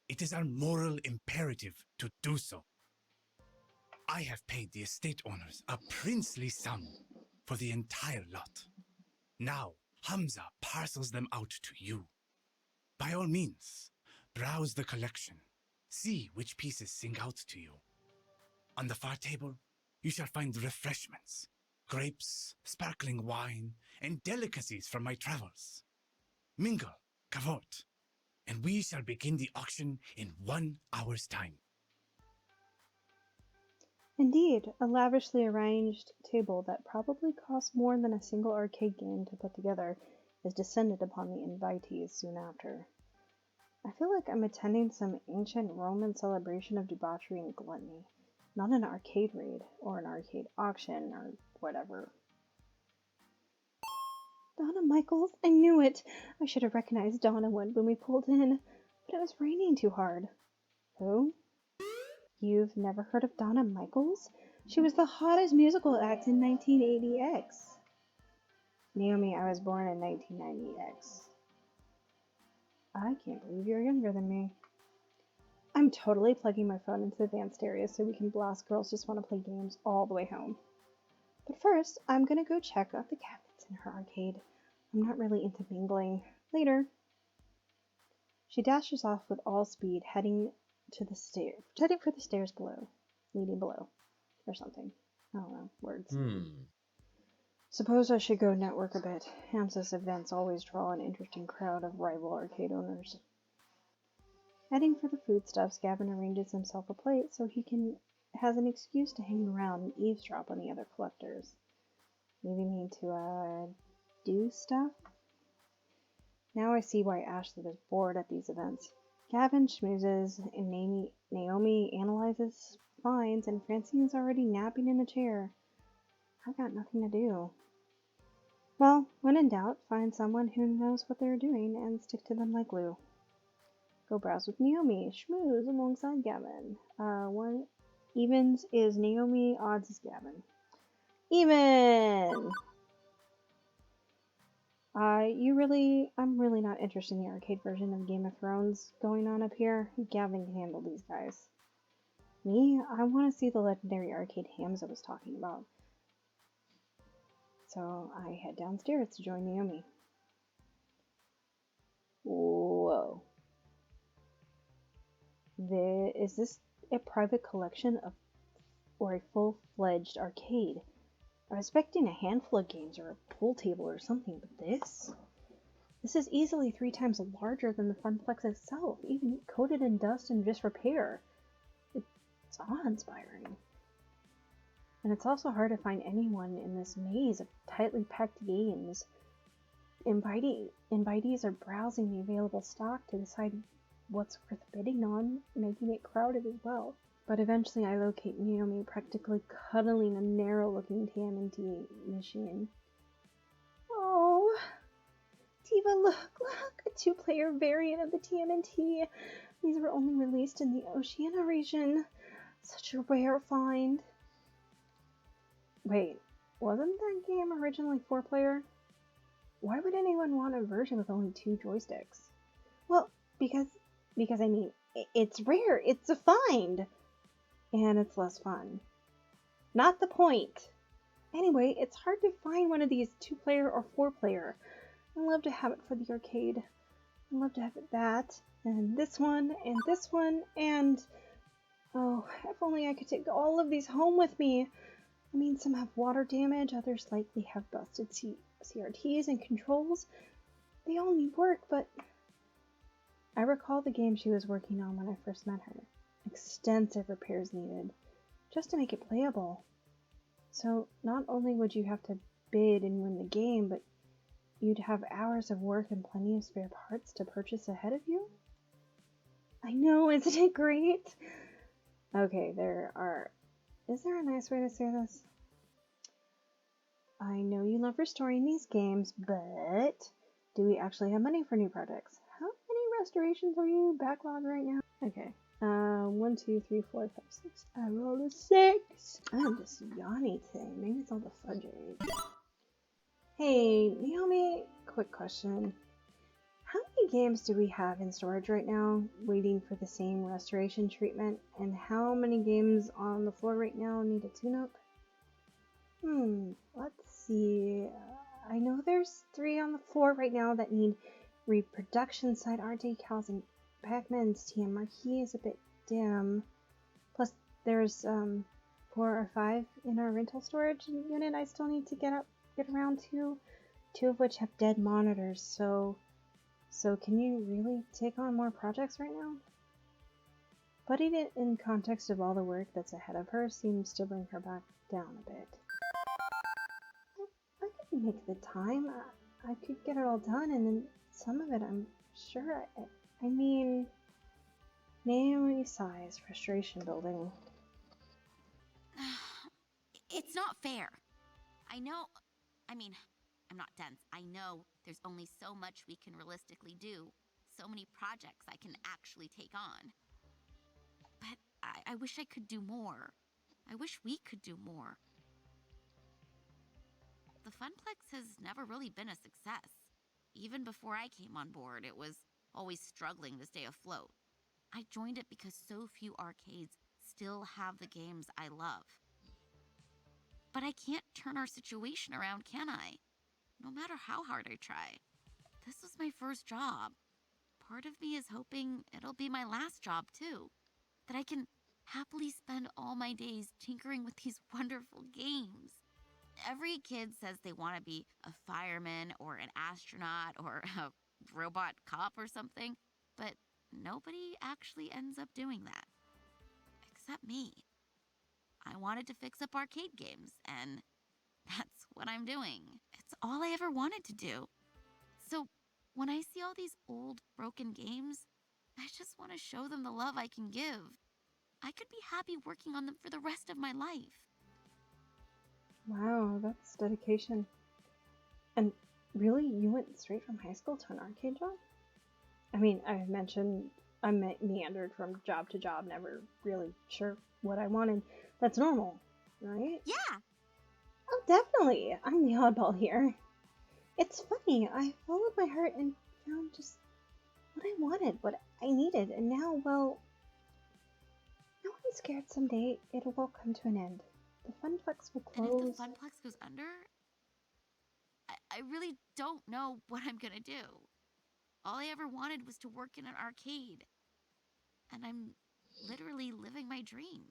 It is our moral imperative to do so. I have paid the estate owners a princely sum for the entire lot. Now, Hamza parcels them out to you. By all means, browse the collection. See which pieces sing out to you. On the far table, you shall find refreshments, grapes, sparkling wine, and delicacies from my travels. Mingle, cavort, and we shall begin the auction in 1 hour's time. Indeed, a lavishly arranged table that probably cost more than a single arcade game to put together is descended upon the invitees soon after. I feel like I'm attending some ancient Roman celebration of debauchery and gluttony, not an arcade raid or an arcade auction or whatever. Donna Michaels, I knew it! I should have recognized Donnawood when we pulled in, but it was raining too hard. Who? You've never heard of Donna Michaels? She was the hottest musical act in 1980X. Naomi, I was born in 1990X. I can't believe you're younger than me. I'm totally plugging my phone into the advanced area so we can blast Girls Just Want to Play Games all the way home. But first, I'm gonna go check out the cabinets in her arcade. I'm not really into mingling. Later. She dashes off with all speed, heading for the stairs below. Leading below. Or something. I don't know. Words. Suppose I should go network a bit. Hamza's events always draw an interesting crowd of rival arcade owners. Heading for the foodstuffs, Gavin arranges himself a plate so he has an excuse to hang around and eavesdrop on the other collectors. Leaving me to, do stuff? Now I see why Ashley was bored at these events. Gavin schmoozes and Naomi analyzes finds, and Francine's already napping in a chair. I've got nothing to do. Well, when in doubt, find someone who knows what they're doing and stick to them like glue. Go browse with Naomi, schmooze alongside Gavin. One evens is Naomi, odds is Gavin. Even! I'm really not interested in the arcade version of Game of Thrones going on up here. Gavin can handle these guys. Me, I want to see the legendary arcade hams I was talking about. So I head downstairs to join Naomi. Whoa. Is this a private collection of, or a full-fledged arcade? I was expecting a handful of games or a pool table or something, but this is easily 3 times larger than the Funplex itself, even coated in dust and disrepair. It's awe-inspiring. And it's also hard to find anyone in this maze of tightly packed games. Invitees are browsing the available stock to decide what's worth bidding on, making it crowded as well. But eventually I locate Naomi practically cuddling a narrow-looking TMNT machine. Oh, Diva, look, a 2-player variant of the TMNT. These were only released in the Oceania region. Such a rare find. Wait, wasn't that game originally 4-player? Why would anyone want a version with only 2 joysticks? Well, because I mean, it's rare, it's a find, and it's less fun. Not the point. Anyway, it's hard to find one of these 2-player or 4-player. I'd love to have it for the arcade. I'd love to have it that, and this one, and oh, if only I could take all of these home with me. I mean, some have water damage, others likely have busted CRTs and controls. They all need work, but I recall the game she was working on when I first met her. Extensive repairs needed, just to make it playable. So not only would you have to bid and win the game, but you'd have hours of work and plenty of spare parts to purchase ahead of you? I know, isn't it great? Okay, is there a nice way to say this? I know you love restoring these games, but do we actually have money for new projects? How many restorations are you backlogged right now? Okay. 1, 2, 3, 4, 5, 6. I rolled a 6. I'm just yawning today. Maybe it's all the fudging. Hey, Naomi, quick question. How many games do we have in storage right now, waiting for the same restoration treatment? And how many games on the floor right now need a tune-up? Let's see. I know there's 3 on the floor right now that need reproduction side art decals, and Pac-Man's TM marquee is a bit dim. Plus, there's 4 or 5 in our rental storage unit I still need to get around to. 2 of which have dead monitors, so can you really take on more projects right now? Putting it in context of all the work that's ahead of her seems to bring her back down a bit. I could make the time. I could get it all done, and then some of it I'm sure I mean, Naomi sighs, frustration building. It's not fair. I know, I mean, I'm not dense. I know there's only so much we can realistically do, so many projects I can actually take on. But I wish I could do more. I wish we could do more. The Funplex has never really been a success. Even before I came on board, it was always struggling to stay afloat. I joined it because so few arcades still have the games I love. But I can't turn our situation around, can I? No matter how hard I try. This was my first job. Part of me is hoping it'll be my last job, too. That I can happily spend all my days tinkering with these wonderful games. Every kid says they want to be a fireman or an astronaut or a robot cop or something, but nobody actually ends up doing that. Except me. I wanted to fix up arcade games, and that's what I'm doing. It's all I ever wanted to do. So when I see all these old, broken games, I just want to show them the love I can give. I could be happy working on them for the rest of my life. Wow, that's dedication. And really, you went straight from high school to an arcade job? I mean, I mentioned I meandered from job to job, never really sure what I wanted. That's normal, right? Yeah! Oh, definitely. I'm the oddball here. It's funny, I followed my heart and found just what I wanted, what I needed, and now, well, no one's scared someday it will come to an end. The Funplex will And if the close. Funplex goes under, I really don't know what I'm gonna do. All I ever wanted was to work in an arcade. And I'm literally living my dream.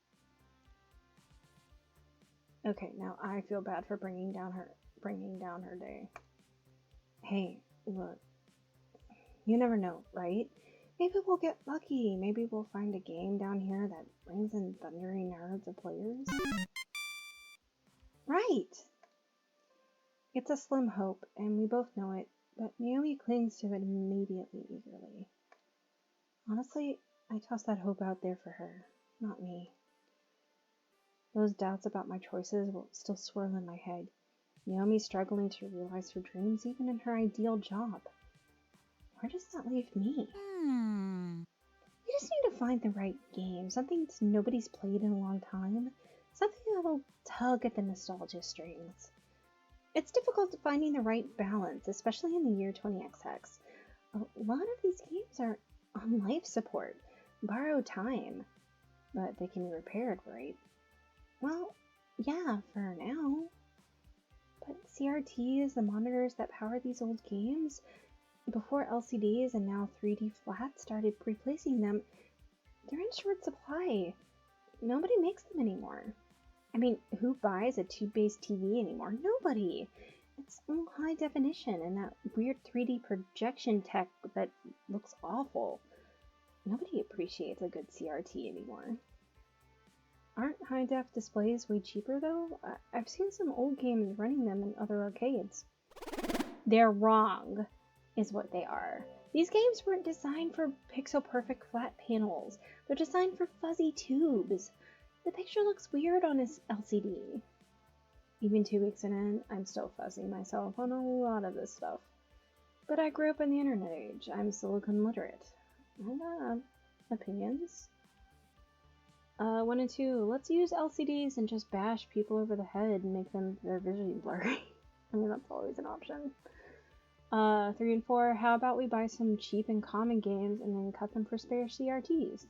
Okay, now I feel bad for bringing down her day. Hey, look, you never know, right? Maybe we'll get lucky. Maybe we'll find a game down here that brings in thundering herds of players. Right! It's a slim hope, and we both know it, but Naomi clings to it immediately, eagerly. Honestly, I toss that hope out there for her, not me. Those doubts about my choices will still swirl in my head. Naomi struggling to realize her dreams even in her ideal job. Where does that leave me? We just need to find the right game, something nobody's played in a long time, something that'll tug at the nostalgia strings. It's difficult finding the right balance, especially in the year 20XX. A lot of these games are on life support, borrowed time, but they can be repaired, right? Well, yeah, for now. But CRTs, the monitors that power these old games, before LCDs and now 3D flats started replacing them, they're in short supply. Nobody makes them anymore. I mean, who buys a tube-based TV anymore? Nobody! It's all high definition and that weird 3D projection tech that looks awful. Nobody appreciates a good CRT anymore. Aren't high-def displays way cheaper though? I've seen some old games running them in other arcades. They're wrong, is what they are. These games weren't designed for pixel-perfect flat panels. They're designed for fuzzy tubes. The picture looks weird on his LCD. Even 2 weeks in, I'm still fuzzing myself on a lot of this stuff. But I grew up in the internet age. I'm silicon literate. I have opinions. 1 and 2, let's use LCDs and just bash people over the head and make their vision blurry. I mean, that's always an option. 3 and 4, how about we buy some cheap and common games and then cut them for spare CRTs?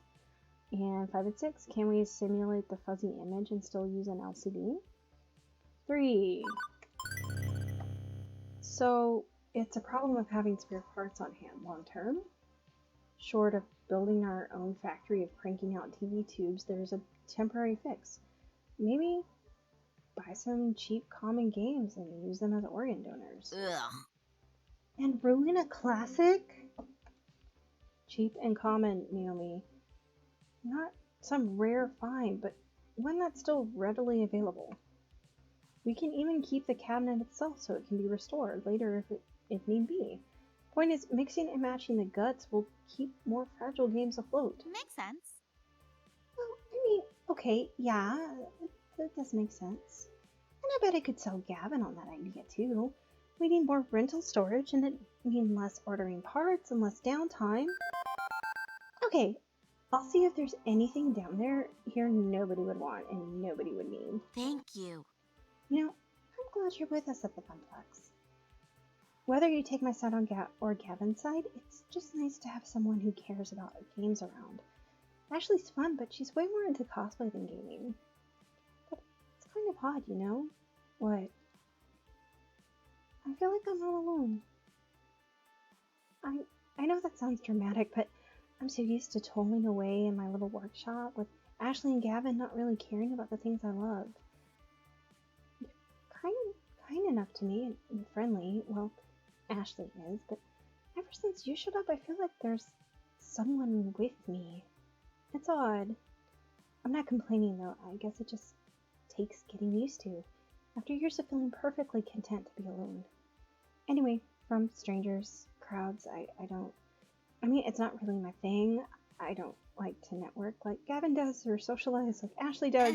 And 5 and 6, can we simulate the fuzzy image and still use an LCD? 3. So, it's a problem of having spare parts on hand long term. Short of building our own factory of cranking out TV tubes, there's a temporary fix. Maybe buy some cheap common games and use them as organ donors. Ugh. And ruin a classic? Cheap and common, Naomi. Not some rare find, but one that's still readily available. We can even keep the cabinet itself so it can be restored later if need be. Point is, mixing and matching the guts will keep more fragile games afloat. Makes sense. Well, I mean, okay, yeah, that does make sense. And I bet I could sell Gavin on that idea too. We need more rental storage and it means less ordering parts and less downtime. Okay, I'll see if there's anything down there here nobody would want and nobody would need. Thank you. You know, I'm glad you're with us at the Funplex. Whether you take my side or Gavin's side, it's just nice to have someone who cares about games around. Ashley's fun, but she's way more into cosplay than gaming. But it's kind of odd, you know? What? I feel like I'm not alone. I know that sounds dramatic, but I'm so used to toiling away in my little workshop with Ashley and Gavin not really caring about the things I love. Kind enough to me and friendly. Well, Ashley is, but ever since you showed up, I feel like there's someone with me. It's odd. I'm not complaining though. I guess it just takes getting used to. After years of feeling perfectly content to be alone. Anyway, from strangers, crowds, I mean, it's not really my thing. I don't like to network like Gavin does or socialize like Ashley does.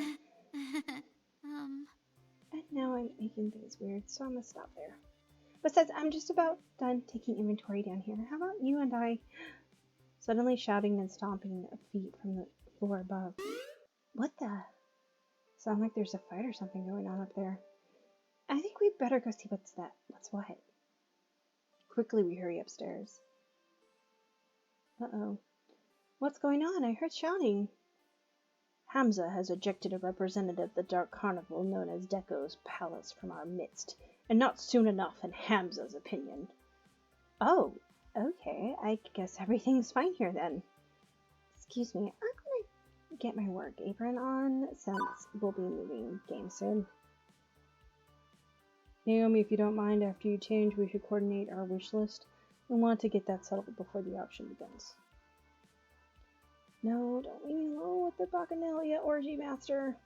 And now I'm making things weird, so I'm gonna stop there. Besides, I'm just about done taking inventory down here. How about you and I? Suddenly shouting and stomping feet from the floor above. What the? Sound like there's a fight or something going on up there. I think we'd better go see what's what. Quickly we hurry upstairs. Uh-oh. What's going on? I heard shouting. Hamza has ejected a representative of the Dark Carnival known as Deco's Palace from our midst, and not soon enough in Hamza's opinion. Oh, okay, I guess everything's fine here then. Excuse me, I'm gonna get my work apron on since we'll be moving game soon. Naomi, if you don't mind, after you change, we should coordinate our wish list. We want to get that settled before the auction begins. No, don't leave me alone with the Bacchanalia Orgy Master.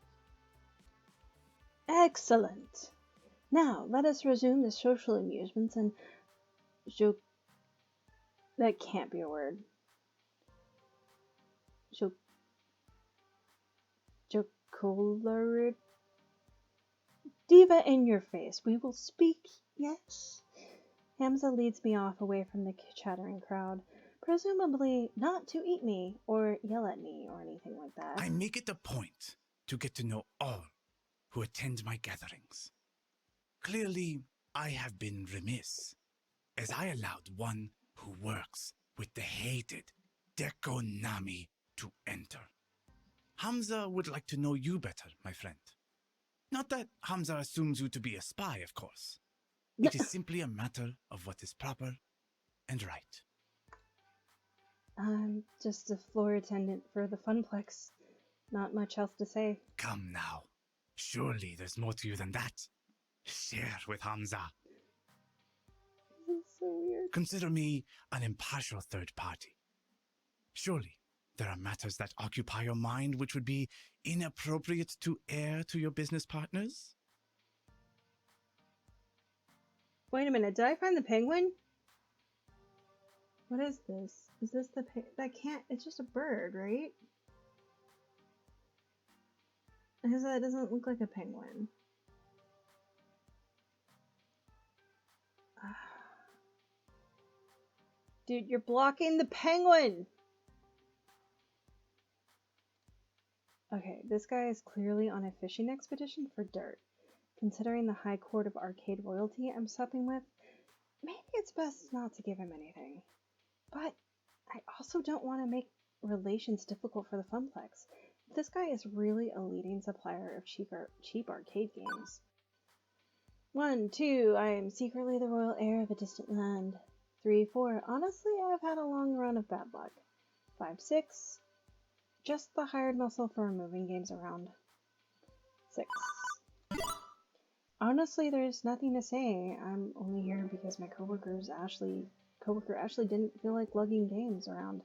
Excellent. Now, let us resume the social amusements and that can't be a word. Jocular. Diva in your face. We will speak, yes? Hamza leads me off away from the chattering crowd, presumably not to eat me or yell at me or anything like that. I make it a point to get to know all who attend my gatherings. Clearly, I have been remiss, as I allowed one who works with the hated Dekonami to enter. Hamza would like to know you better, my friend. Not that Hamza assumes you to be a spy, of course. It is simply a matter of what is proper and right. I'm just a floor attendant for the Funplex. Not much else to say. Come now. Surely there's more to you than that. Share with Hamza. This is so weird. Consider me an impartial third party. Surely there are matters that occupy your mind which would be inappropriate to air to your business partners? Wait a minute, did I find the penguin? What is this? Is this the that can't, it's just a bird, right? Because that doesn't look like a penguin. Dude, you're blocking the penguin! Okay, this guy is clearly on a fishing expedition for dirt. Considering the high court of arcade royalty I'm supping with, maybe it's best not to give him anything. But I also don't want to make relations difficult for the Funplex. This guy is really a leading supplier of cheap arcade games. 1, 2, I am secretly the royal heir of a distant land. 3, 4, honestly, I've had a long run of bad luck. 5, 6, just the hired muscle for moving games around. 6. Honestly, there's nothing to say. I'm only here because my coworker Ashley didn't feel like lugging games around.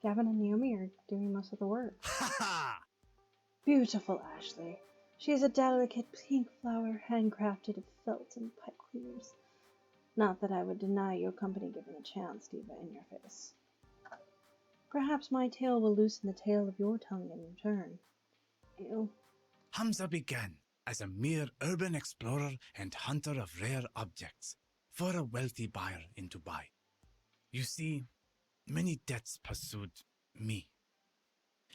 Gavin and Naomi are doing most of the work. Ha ha! Beautiful Ashley. She is a delicate pink flower handcrafted of felt and pipe cleaners. Not that I would deny your company given a chance, Diva in your face. Perhaps my tail will loosen the tail of your tongue in return. Ew. Hamza began as a mere urban explorer and hunter of rare objects for a wealthy buyer in Dubai. You see, many debts pursued me,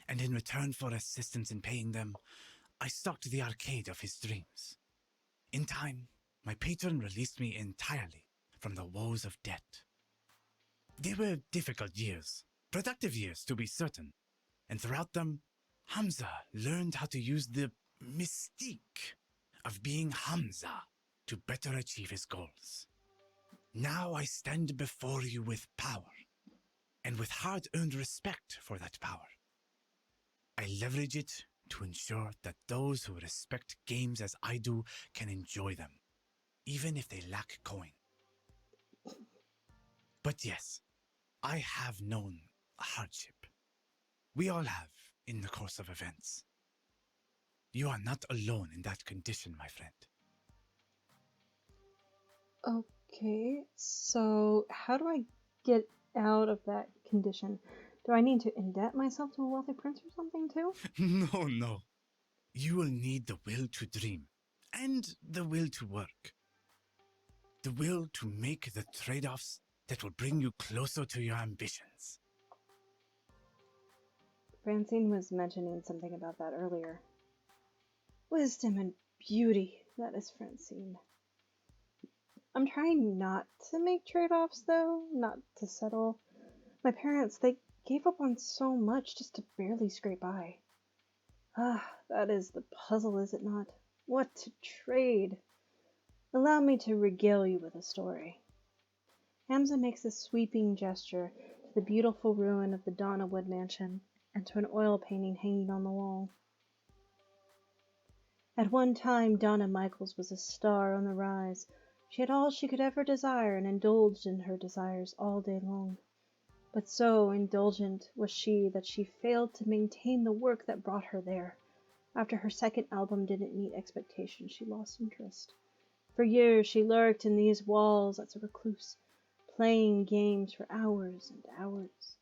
and in return for assistance in paying them, I stocked the arcade of his dreams. In time, my patron released me entirely from the woes of debt. They were difficult years, productive years to be certain, and throughout them, Hamza learned how to use the mystique of being Hamza to better achieve his goals. Now I stand before you with power, and with hard-earned respect for that power. I leverage it to ensure that those who respect games as I do can enjoy them, even if they lack coin. But yes, I have known hardship. We all have in the course of events. You are not alone in that condition, my friend. Okay, so how do I get out of that condition? Do I need to indebt myself to a wealthy prince or something, too? No, no. You will need the will to dream and the will to work. The will to make the trade-offs that will bring you closer to your ambitions. Francine was mentioning something about that earlier. Wisdom and beauty, that is Francine. I'm trying not to make trade-offs, though, not to settle. My parents, they gave up on so much just to barely scrape by. Ah, that is the puzzle, is it not? What to trade? Allow me to regale you with a story. Hamza makes a sweeping gesture to the beautiful ruin of the Donnawood mansion and to an oil painting hanging on the wall. At one time, Donna Michaels was a star on the rise. She had all she could ever desire and indulged in her desires all day long. But so indulgent was she that she failed to maintain the work that brought her there. After her second album didn't meet expectations, she lost interest. For years she lurked in these walls as a recluse, playing games for hours and hours.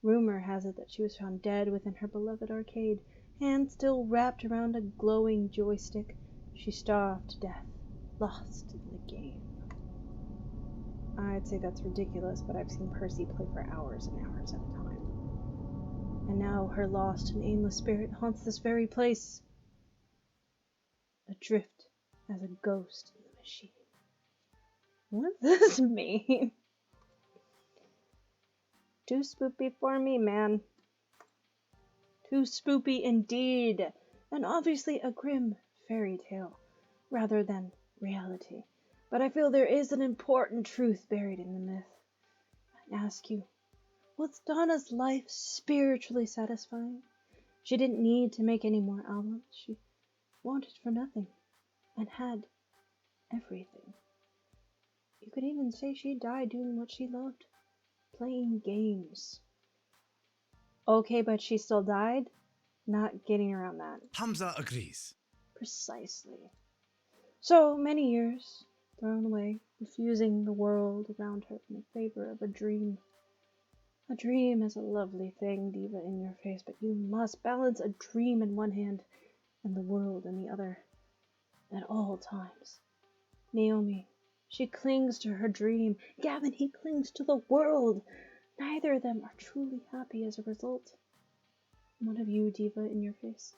Rumor has it that she was found dead within her beloved arcade, hands still wrapped around a glowing joystick. She starved to death, lost in the game. I'd say that's ridiculous, but I've seen Percy play for hours and hours at a time. And now her lost and aimless spirit haunts this very place, adrift as a ghost in the machine. What does this mean? Too spoopy for me, man. Too spoopy indeed, and obviously a grim fairy tale, rather than reality. But I feel there is an important truth buried in the myth. I ask you, was Donna's life spiritually satisfying? She didn't need to make any more albums. She wanted for nothing, and had everything. You could even say she died doing what she loved, playing games. Okay, but she still died? Not getting around that. Hamza agrees. Precisely. So many years thrown away, refusing the world around her in favor of a dream. A dream is a lovely thing, Diva in your face, but you must balance a dream in one hand and the world in the other at all times. Naomi, she clings to her dream. Gavin, he clings to the world. Neither of them are truly happy as a result. What of you, Diva in your face?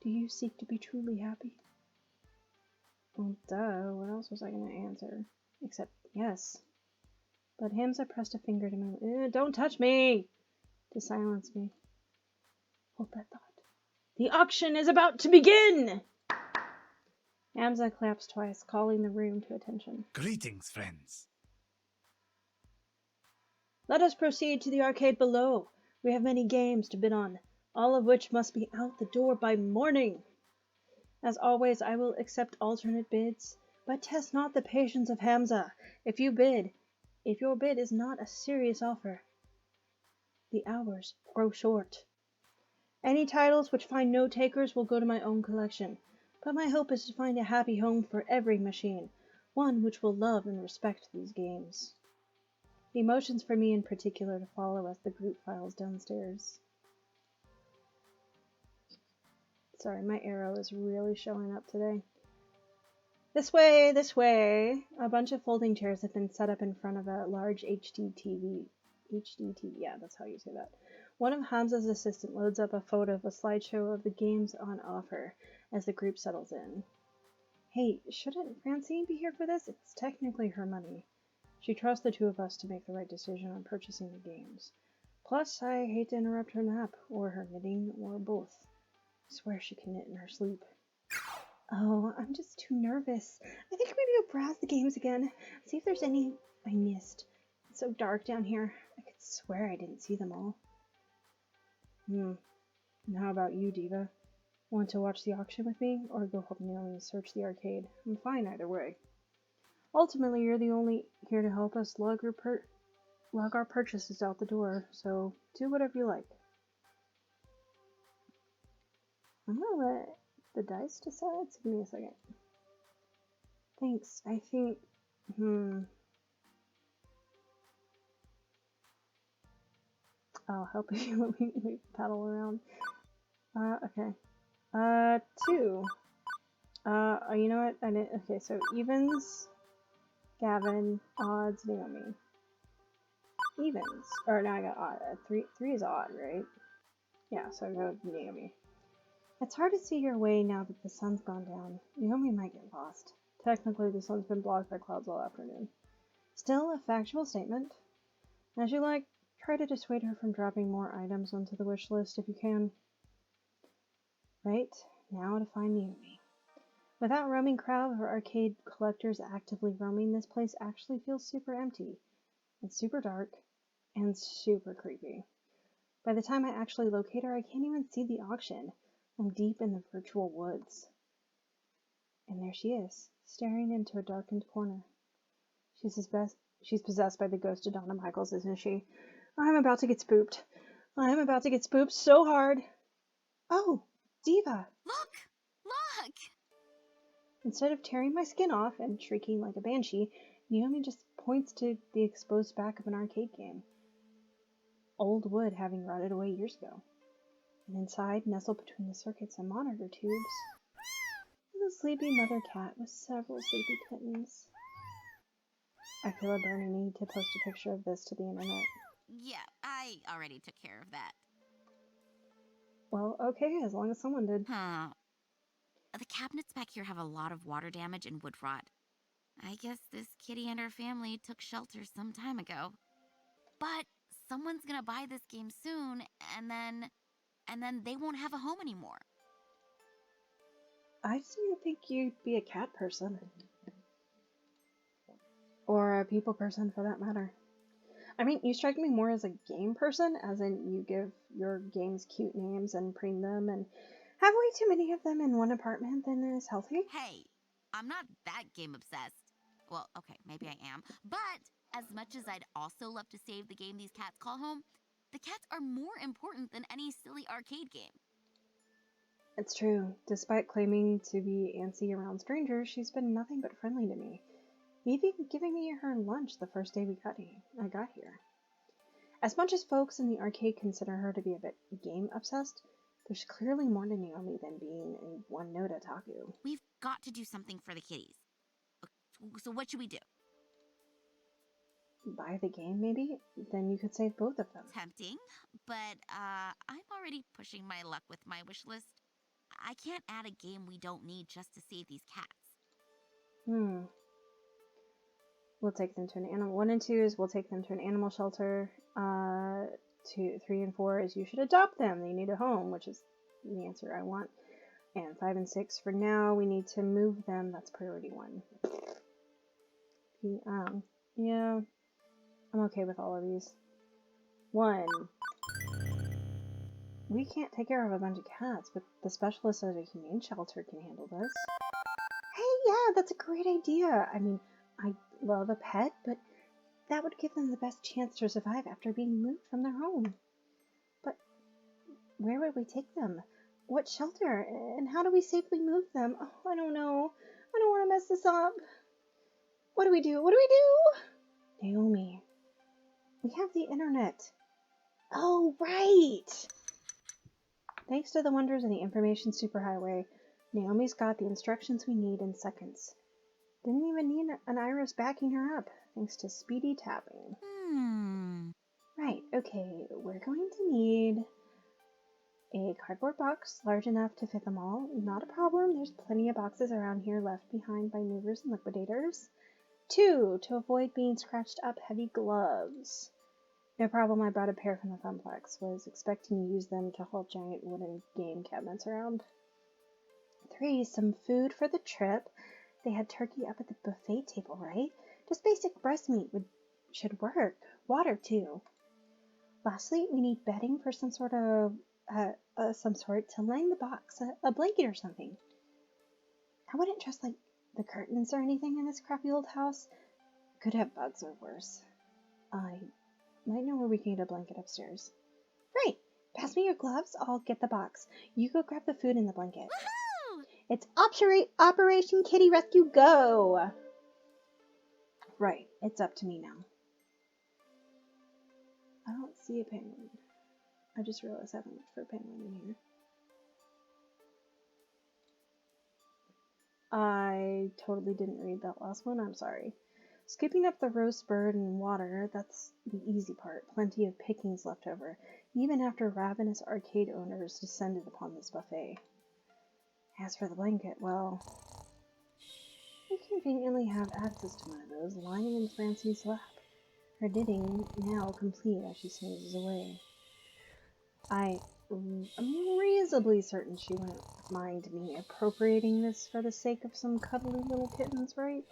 Do you seek to be truly happy? Well, duh, what else was I going to answer? Except yes. But Hamza pressed a finger to my don't touch me! To silence me. Hold that thought. The auction is about to begin! Hamza claps twice, calling the room to attention. Greetings, friends. Let us proceed to the arcade below. We have many games to bid on, all of which must be out the door by morning. As always, I will accept alternate bids, but test not the patience of Hamza. If your bid is not a serious offer, the hours grow short. Any titles which find no takers will go to my own collection, but my hope is to find a happy home for every machine, one which will love and respect these games. He motions for me in particular to follow as the group files downstairs. Sorry, my arrow is really showing up today. This way, this way! A bunch of folding chairs have been set up in front of a large HD TV, yeah, that's how you say that. One of Hamza's assistants loads up a photo of a slideshow of the games on offer as the group settles in. Hey, shouldn't Francine be here for this? It's technically her money. She trusts the two of us to make the right decision on purchasing the games. Plus, I hate to interrupt her nap, or her knitting, or both. I swear she can knit in her sleep. Oh, I'm just too nervous. I think maybe I'll browse the games again. See if there's any I missed. It's so dark down here. I could swear I didn't see them all. And how about you, Diva? Want to watch the auction with me, or go help Naomi search the arcade? I'm fine either way. Ultimately, you're the only here to help us lug our purchases out the door, so do whatever you like. I'm gonna let the dice decide. So give me a second. Thanks. I think. I'll help if you let me paddle around. Okay. 2. You know what? I didn't. Okay, so evens, Gavin, odds, Naomi. Evens. Or now I got odd. 3 is odd, right? Yeah, so I go with Naomi. It's hard to see your way now that the sun's gone down. Naomi might get lost. Technically, the sun's been blocked by clouds all afternoon. Still a factual statement. As you like, try to dissuade her from dropping more items onto the wish list if you can. Right, now to find Naomi. Without a roaming crowd of arcade collectors actively roaming, this place actually feels super empty. It's super dark and super creepy. By the time I actually locate her, I can't even see the auction. I'm deep in the virtual woods. And there she is, staring into a darkened corner. She's possessed by the ghost of Donna Michaels, isn't she? I'm about to get spooked. I'm about to get spooked so hard. Oh, Diva! Look! Instead of tearing my skin off and shrieking like a banshee, Naomi just points to the exposed back of an arcade game. Old wood having rotted away years ago. And inside, nestled between the circuits and monitor tubes, is a sleepy mother cat with several sleepy kittens. I feel a burning need to post a picture of this to the internet. Yeah, I already took care of that. Well, okay, as long as someone did. The cabinets back here have a lot of water damage and wood rot. I guess this kitty and her family took shelter some time ago. But someone's gonna buy this game soon, and then they won't have a home anymore. I just didn't think you'd be a cat person. Or a people person, for that matter. I mean, you strike me more as a game person, as in you give your games cute names and preen them and have way too many of them in one apartment than is healthy. Hey, I'm not that game obsessed. Well, okay, maybe I am. But as much as I'd also love to save the game these cats call home, the cats are more important than any silly arcade game. It's true. Despite claiming to be antsy around strangers, she's been nothing but friendly to me. Even giving me her lunch the first day I got here. As much as folks in the arcade consider her to be a bit game-obsessed, there's clearly more to Naomi than being a one-note otaku. We've got to do something for the kitties. So what should we do? Buy the game, maybe? Then you could save both of them. Tempting, but I'm already pushing my luck with my wish list. I can't add a game we don't need just to save these cats. We'll take them to an animal. 1 and 2 is we'll take them to an animal shelter. 2, 3, and 4 is you should adopt them. They need a home, which is the answer I want. And 5 and 6 for now, we need to move them. That's priority 1. Yeah, I'm okay with all of these. 1. We can't take care of a bunch of cats, but the specialist at a humane shelter can handle this. Hey, yeah, that's a great idea. I mean, I love a pet, but that would give them the best chance to survive after being moved from their home. But where would we take them? What shelter? And how do we safely move them? Oh, I don't know. I don't want to mess this up. What do we do? What do we do? Naomi, we have the internet. Oh, right! Thanks to the wonders of the information superhighway, Naomi's got the instructions we need in seconds. Didn't even need an iris backing her up, thanks to speedy tapping. Right, okay, we're going to need a cardboard box large enough to fit them all. Not a problem, there's plenty of boxes around here left behind by movers and liquidators. 2, to avoid being scratched up, heavy gloves. No problem, I brought a pair from the Funplex. Was expecting to use them to haul giant wooden game cabinets around. 3, some food for the trip. They had turkey up at the buffet table, right? Just basic breast meat should work. Water, too. Lastly, we need bedding for some sort to line the box, a blanket or something. I wouldn't trust, like, the curtains or anything in this crappy old house. Could have bugs or worse. I might know where we can get a blanket upstairs. Right! Pass me your gloves, I'll get the box. You go grab the food and the blanket. Woohoo! It's Operation Kitty Rescue Go! Right, it's up to me now. I don't see a penguin. I just realized I haven't looked for a penguin in here. I totally didn't read that last one, I'm sorry. Scooping up the roast bird and water, that's the easy part. Plenty of pickings left over, even after ravenous arcade owners descended upon this buffet. As for the blanket, well, we conveniently have access to one of those lying in Francine's lap, her knitting now complete as she snoozes away. I'm reasonably certain she wouldn't mind me appropriating this for the sake of some cuddly little kittens, right?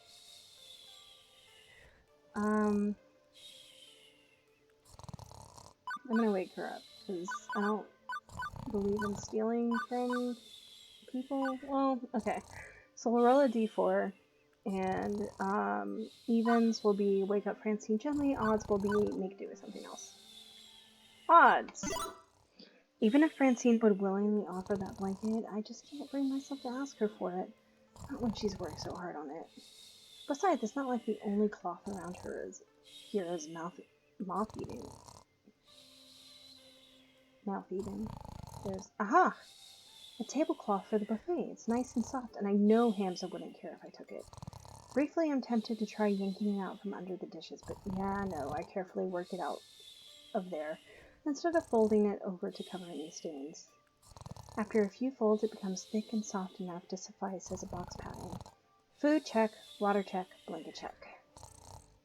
I'm gonna wake her up, because I don't believe in stealing from people. Well, okay. So we'll roll a d4, and evens will be wake up Francine gently, odds will be make do with something else. Odds! Even if Francine would willingly offer that blanket, I just can't bring myself to ask her for it. Not when she's worked so hard on it. Besides, it's not like the only cloth around her is moth-eating. Mouth-eating. There's, aha! A tablecloth for the buffet. It's nice and soft, and I know Hamza wouldn't care if I took it. Briefly, I'm tempted to try yanking it out from under the dishes, but yeah, no, I carefully work it out of there, instead of folding it over to cover any stains. After a few folds, it becomes thick and soft enough to suffice as a box padding. Food check, water check, blanket check.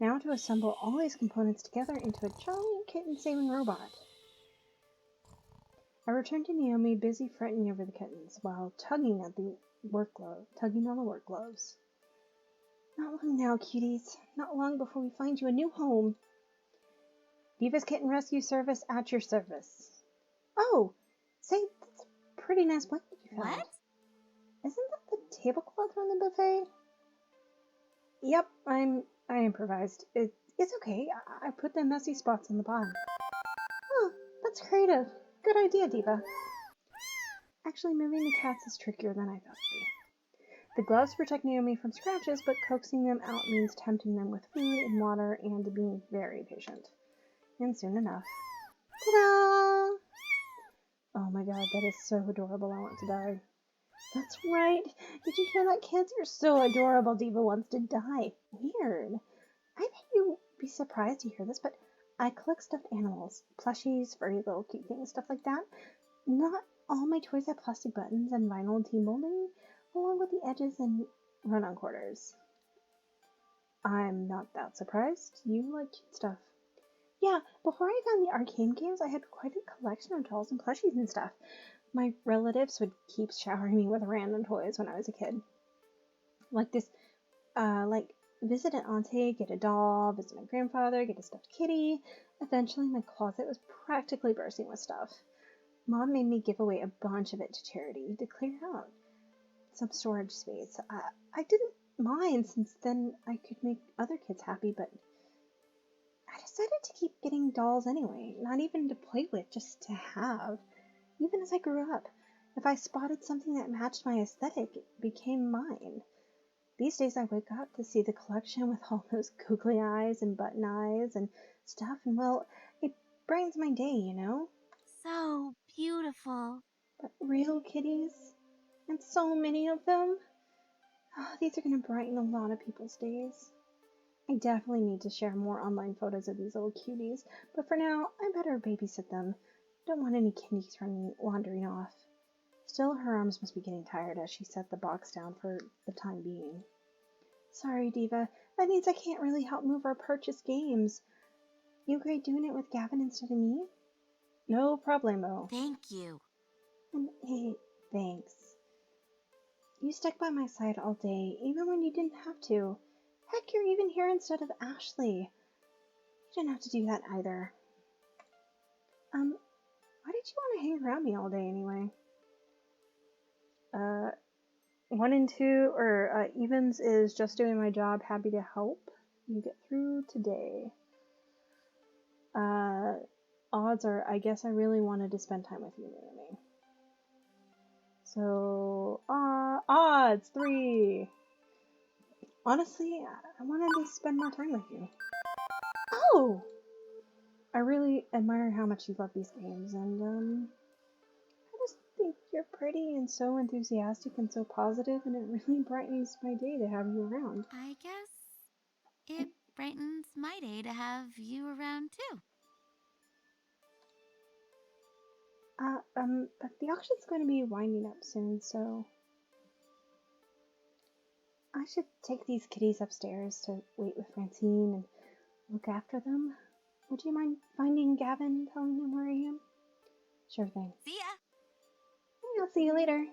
Now to assemble all these components together into a giant kitten-saving robot. I return to Naomi, busy fretting over the kittens, while tugging on the work gloves. Not long now, cuties. Not long before we find you a new home. Diva's Kitten Rescue Service at your service. Oh, say, that's a pretty nice blanket you found. What? Isn't that the tablecloth from the buffet? Yep, I improvised. It's okay. I put the messy spots on the bottom. Oh, that's creative. Good idea, Diva. Actually, moving the cats is trickier than I thought it'd be. The gloves protect Naomi from scratches, but coaxing them out means tempting them with food and water and being very patient. And soon enough. Ta-da! Oh my god, that is so adorable. I want to die. That's right. Did you hear that, kids? You're so adorable. Diva wants to die. Weird. I bet you'd be surprised to hear this, but I collect stuffed animals, plushies, furry little cute things, stuff like that. Not all my toys have plastic buttons and vinyl team molding, along with the edges and run-on quarters. I'm not that surprised. You like cute stuff. Yeah, before I found the arcade games, I had quite a collection of dolls and plushies and stuff. My relatives would keep showering me with random toys when I was a kid. Like this, visit an auntie, get a doll, visit my grandfather, get a stuffed kitty. Eventually, my closet was practically bursting with stuff. Mom made me give away a bunch of it to charity to clear out some storage space. I didn't mind, since then I could make other kids happy, but I decided to keep getting dolls anyway, not even to play with, just to have. Even as I grew up, if I spotted something that matched my aesthetic, it became mine. These days I wake up to see the collection with all those googly eyes and button eyes and stuff, and well, it brightens my day, you know? So beautiful. But real kitties, and so many of them, these are gonna brighten a lot of people's days. I definitely need to share more online photos of these little cuties, but for now, I better babysit them. Don't want any kitties wandering off. Still, her arms must be getting tired as she set the box down for the time being. Sorry, Diva. That means I can't really help move our purchased games. You agree doing it with Gavin instead of me? No problemo. Thank you. And hey, thanks. You stuck by my side all day, even when you didn't have to. Heck, you're even here instead of Ashley. You didn't have to do that either. Why did you want to hang around me all day anyway? 1 and 2, or evens is just doing my job, happy to help you get through today. Odds are, I guess I really wanted to spend time with you, Naomi. So, odds 3. Honestly, I wanted to spend more time with you. Oh! I really admire how much you love these games, and I just think you're pretty and so enthusiastic and so positive, and it really brightens my day to have you around. I guess it brightens my day to have you around too. But the auction's going to be winding up soon, so I should take these kitties upstairs to wait with Francine and look after them. Would you mind finding Gavin, telling him where I am? Sure thing. See ya! I'll see you later.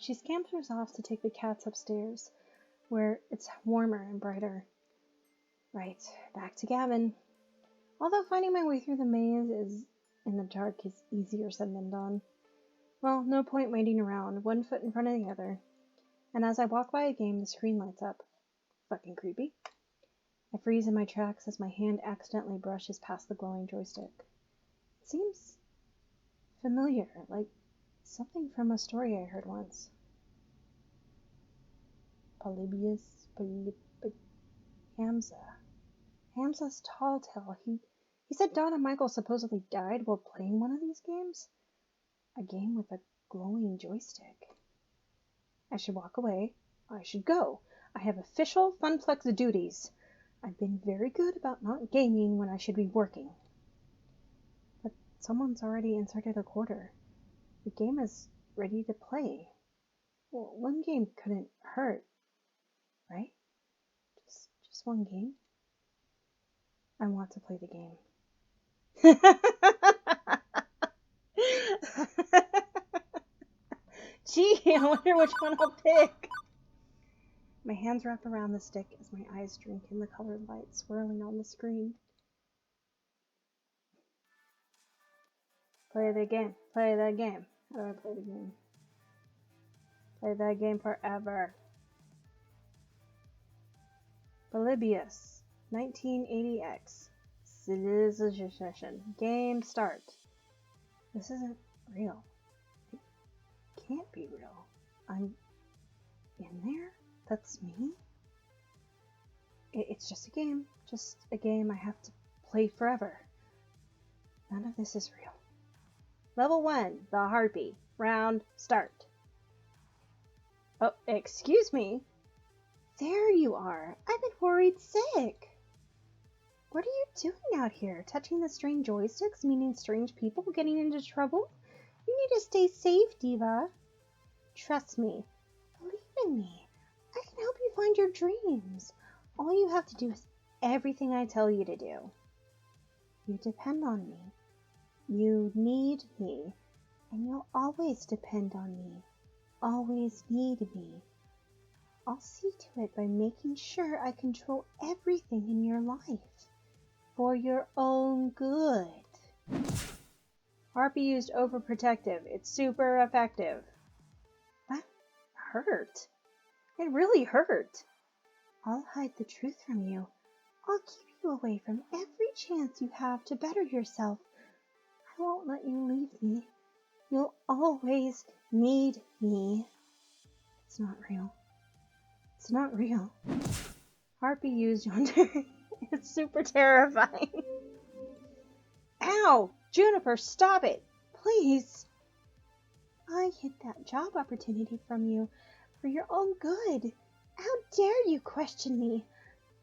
She scampers off to take the cats upstairs, where it's warmer and brighter. Right, back to Gavin. Although finding my way through the maze in the dark is easier said than done. Well, no point waiting around, one foot in front of the other. And as I walk by a game, the screen lights up. Fucking creepy. I freeze in my tracks as my hand accidentally brushes past the glowing joystick. It seems familiar, like something from a story I heard once. Hamza. Hamza's tall tale. He said Don and Michael supposedly died while playing one of these games? A game with a glowing joystick. I should walk away. I should go. I have official Funplex duties. I've been very good about not gaming when I should be working. But someone's already inserted a quarter. The game is ready to play. Well, one game couldn't hurt, right? Just one game. I want to play the game. Gee, I wonder which one I'll pick. My hands wrap around the stick as my eyes drink in the colored light swirling on the screen. Play the game. Play the game. How do I play the game? Play that game forever. Polybius, 1980X. Civilization. Game start. This isn't real. It can't be real. I'm in there? That's me? It's just a game. Just a game I have to play forever. None of this is real. Level 1, the Harpy. Round start. Oh, excuse me. There you are. I've been worried sick. What are you doing out here? Touching the strange joysticks, meaning strange people getting into trouble? You need to stay safe, Diva. Trust me. Believe in me. I can help you find your dreams. All you have to do is everything I tell you to do. You depend on me. You need me. And you'll always depend on me. Always need me. I'll see to it by making sure I control everything in your life. For your own good. Harpy used overprotective. It's super effective. That hurt. It really hurt. I'll hide the truth from you. I'll keep you away from every chance you have to better yourself. I won't let you leave me. You'll always need me. It's not real. It's not real. Harpy used yonder. It's super terrifying. Ow! Juniper, stop it! Please! I hid that job opportunity from you for your own good. How dare you question me?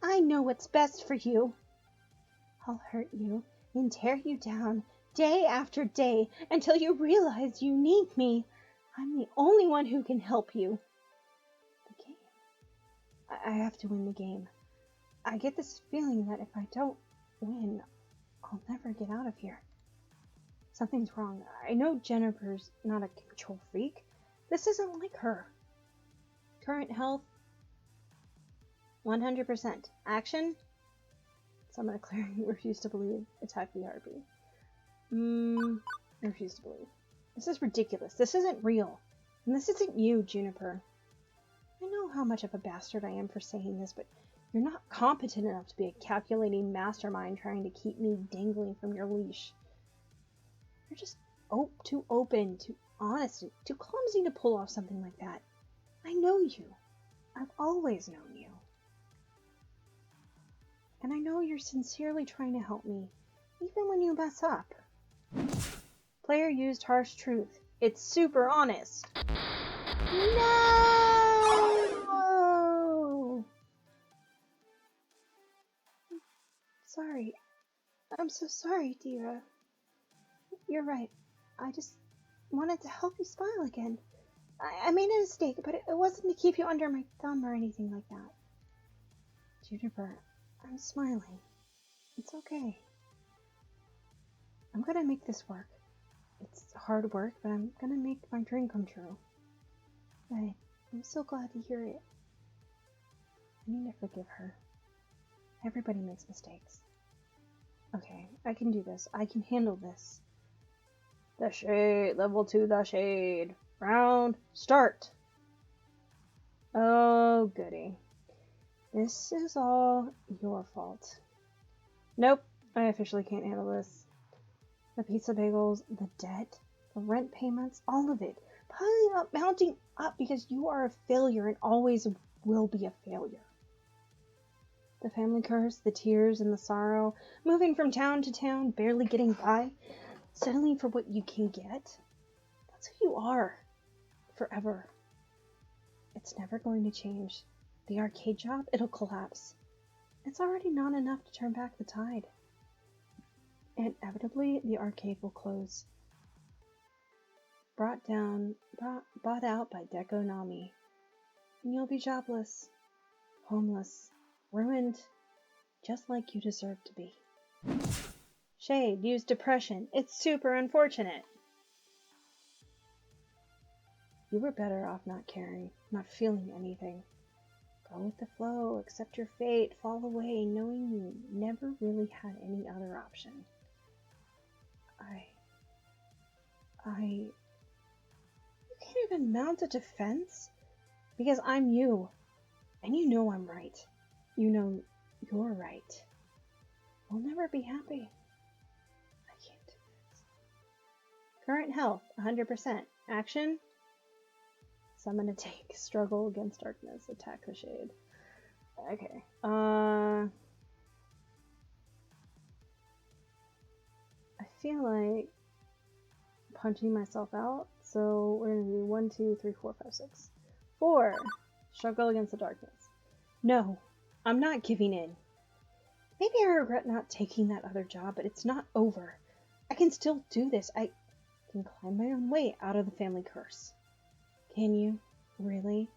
I know what's best for you. I'll hurt you and tear you down day after day until you realize you need me. I'm the only one who can help you. The game. I have to win the game. I get this feeling that if I don't win, I'll never get out of here. Something's wrong. I know Jennifer's not a control freak. This isn't like her. Current health, 100%. Action, Summon a clearing. Refuse to believe. Attack the harpy. I refuse to believe. This is ridiculous. This isn't real. And this isn't you, Juniper. I know how much of a bastard I am for saying this, but you're not competent enough to be a calculating mastermind trying to keep me dangling from your leash. You're just too open, too honest, and too clumsy to pull off something like that. I know you. I've always known you. And I know you're sincerely trying to help me, even when you mess up. Player used harsh truth. It's super honest. No! Sorry. I'm so sorry, Diva. You're right. I just wanted to help you smile again. I made a mistake, but it wasn't to keep you under my thumb or anything like that. Juniper, I'm smiling. It's okay. I'm gonna make this work. It's hard work, but I'm gonna make my dream come true. I'm so glad to hear it. I need to forgive her. Everybody makes mistakes. Okay, I can do this. I can handle this. The Shade, level 2 the Shade. Round, start! Oh, goody. This is all your fault. Nope, I officially can't handle this. The pizza bagels, the debt, the rent payments, all of it. Piling up, mounting up because you are a failure and always will be a failure. The family curse, the tears and the sorrow, moving from town to town, barely getting by, settling for what you can get. That's who you are. Forever. It's never going to change. The arcade job, it'll collapse. It's already not enough to turn back the tide. Inevitably, the arcade will close. Bought out by Deco Nami. And you'll be jobless, homeless, ruined, just like you deserve to be. Shade, use depression. It's super unfortunate. You were better off not caring, not feeling anything. Go with the flow, accept your fate, fall away, knowing you never really had any other option. You can't even mount a defense? Because I'm you. And you know I'm right. You know you're right. We'll never be happy. I can't do this. Current health, 100%. Action? Summon a tank. Struggle against darkness. Attack the shade. Okay. I feel like punching myself out. So we're gonna do 1, 2, 3, 4, 5, 6. 4. Struggle against the darkness. No, I'm not giving in. Maybe I regret not taking that other job, but it's not over. I can still do this. I can climb my own way out of the family curse. Can you? Really?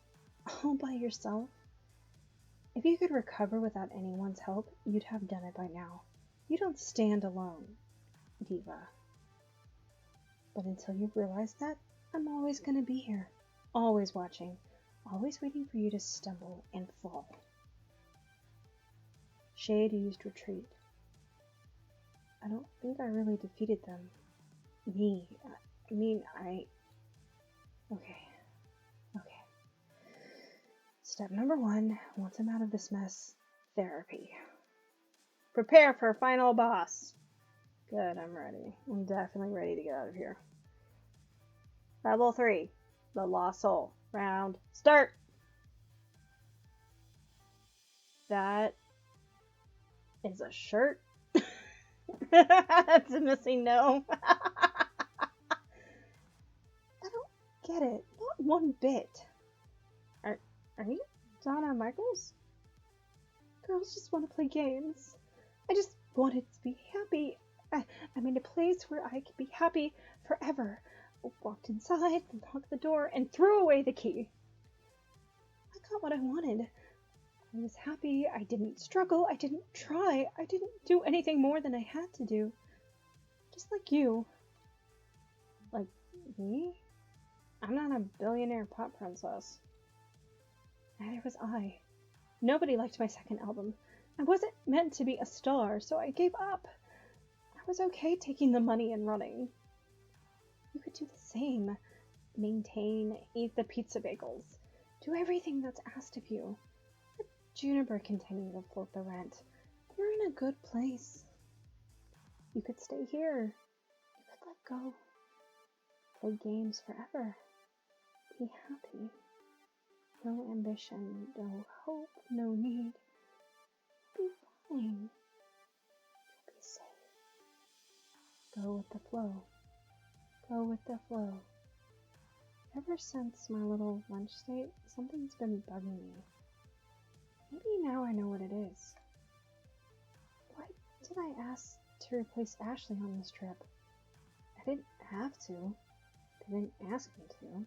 All by yourself? If you could recover without anyone's help, you'd have done it by now. You don't stand alone, Diva. But until you realize that, I'm always gonna be here. Always watching. Always waiting for you to stumble and fall. Shade used retreat. I don't think I really defeated them. Okay. Step number 1, once I'm out of this mess, therapy. Prepare for final boss. Good, I'm ready. I'm definitely ready to get out of here. Level 3, the Lost Soul. Round, start! That is a shirt? That's a missing no. I don't get it. Not one bit. Are you Donna Michaels? Girls just want to play games. I just wanted to be happy. I made a place where I could be happy forever. Walked inside, locked the door, and threw away the key. I got what I wanted. I was happy. I didn't struggle. I didn't try. I didn't do anything more than I had to do. Just like you. Like me? I'm not a billionaire pop princess. Neither was I. Nobody liked my second album. I wasn't meant to be a star, so I gave up. I was okay taking the money and running. You could do the same. Maintain, eat the pizza bagels. Do everything that's asked of you. Let Juniper continue to float the rent. You're in a good place. You could stay here. You could let go. Play games forever. Be happy. No ambition, no hope, no need. Be fine. You'll be safe. Go with the flow. Go with the flow. Ever since my little lunch date, something's been bugging me. Maybe now I know what it is. Why did I ask to replace Ashley on this trip? I didn't have to. They didn't ask me to.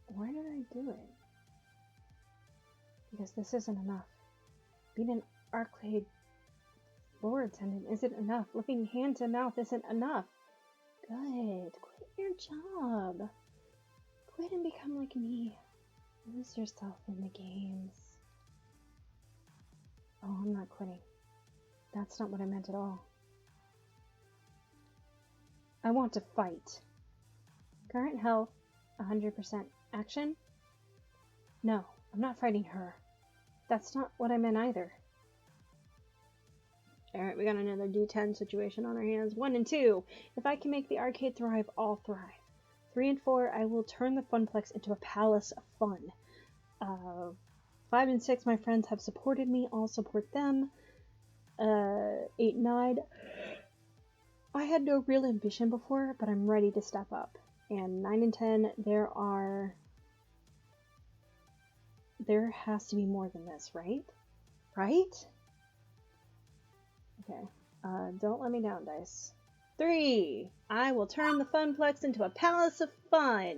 Why did I do it? Because this isn't enough. Being an arcade floor attendant isn't enough. Looking hand to mouth isn't enough. Good. Quit your job. Quit and become like me. Lose yourself in the games. Oh, I'm not quitting. That's not what I meant at all. I want to fight. Current health, 100%. Action? No, I'm not fighting her. That's not what I meant either. Alright, we got another D10 situation on our hands. 1 and 2. If I can make the arcade thrive, I'll thrive. 3 and 4, I will turn the Funplex into a palace of fun. 5 and 6, my friends have supported me. I'll support them. 8 and 9, I had no real ambition before, but I'm ready to step up. And 9 and 10, there has to be more than this, right? Right? Okay. Don't let me down, dice. 3! I will turn the Funplex into a palace of fun!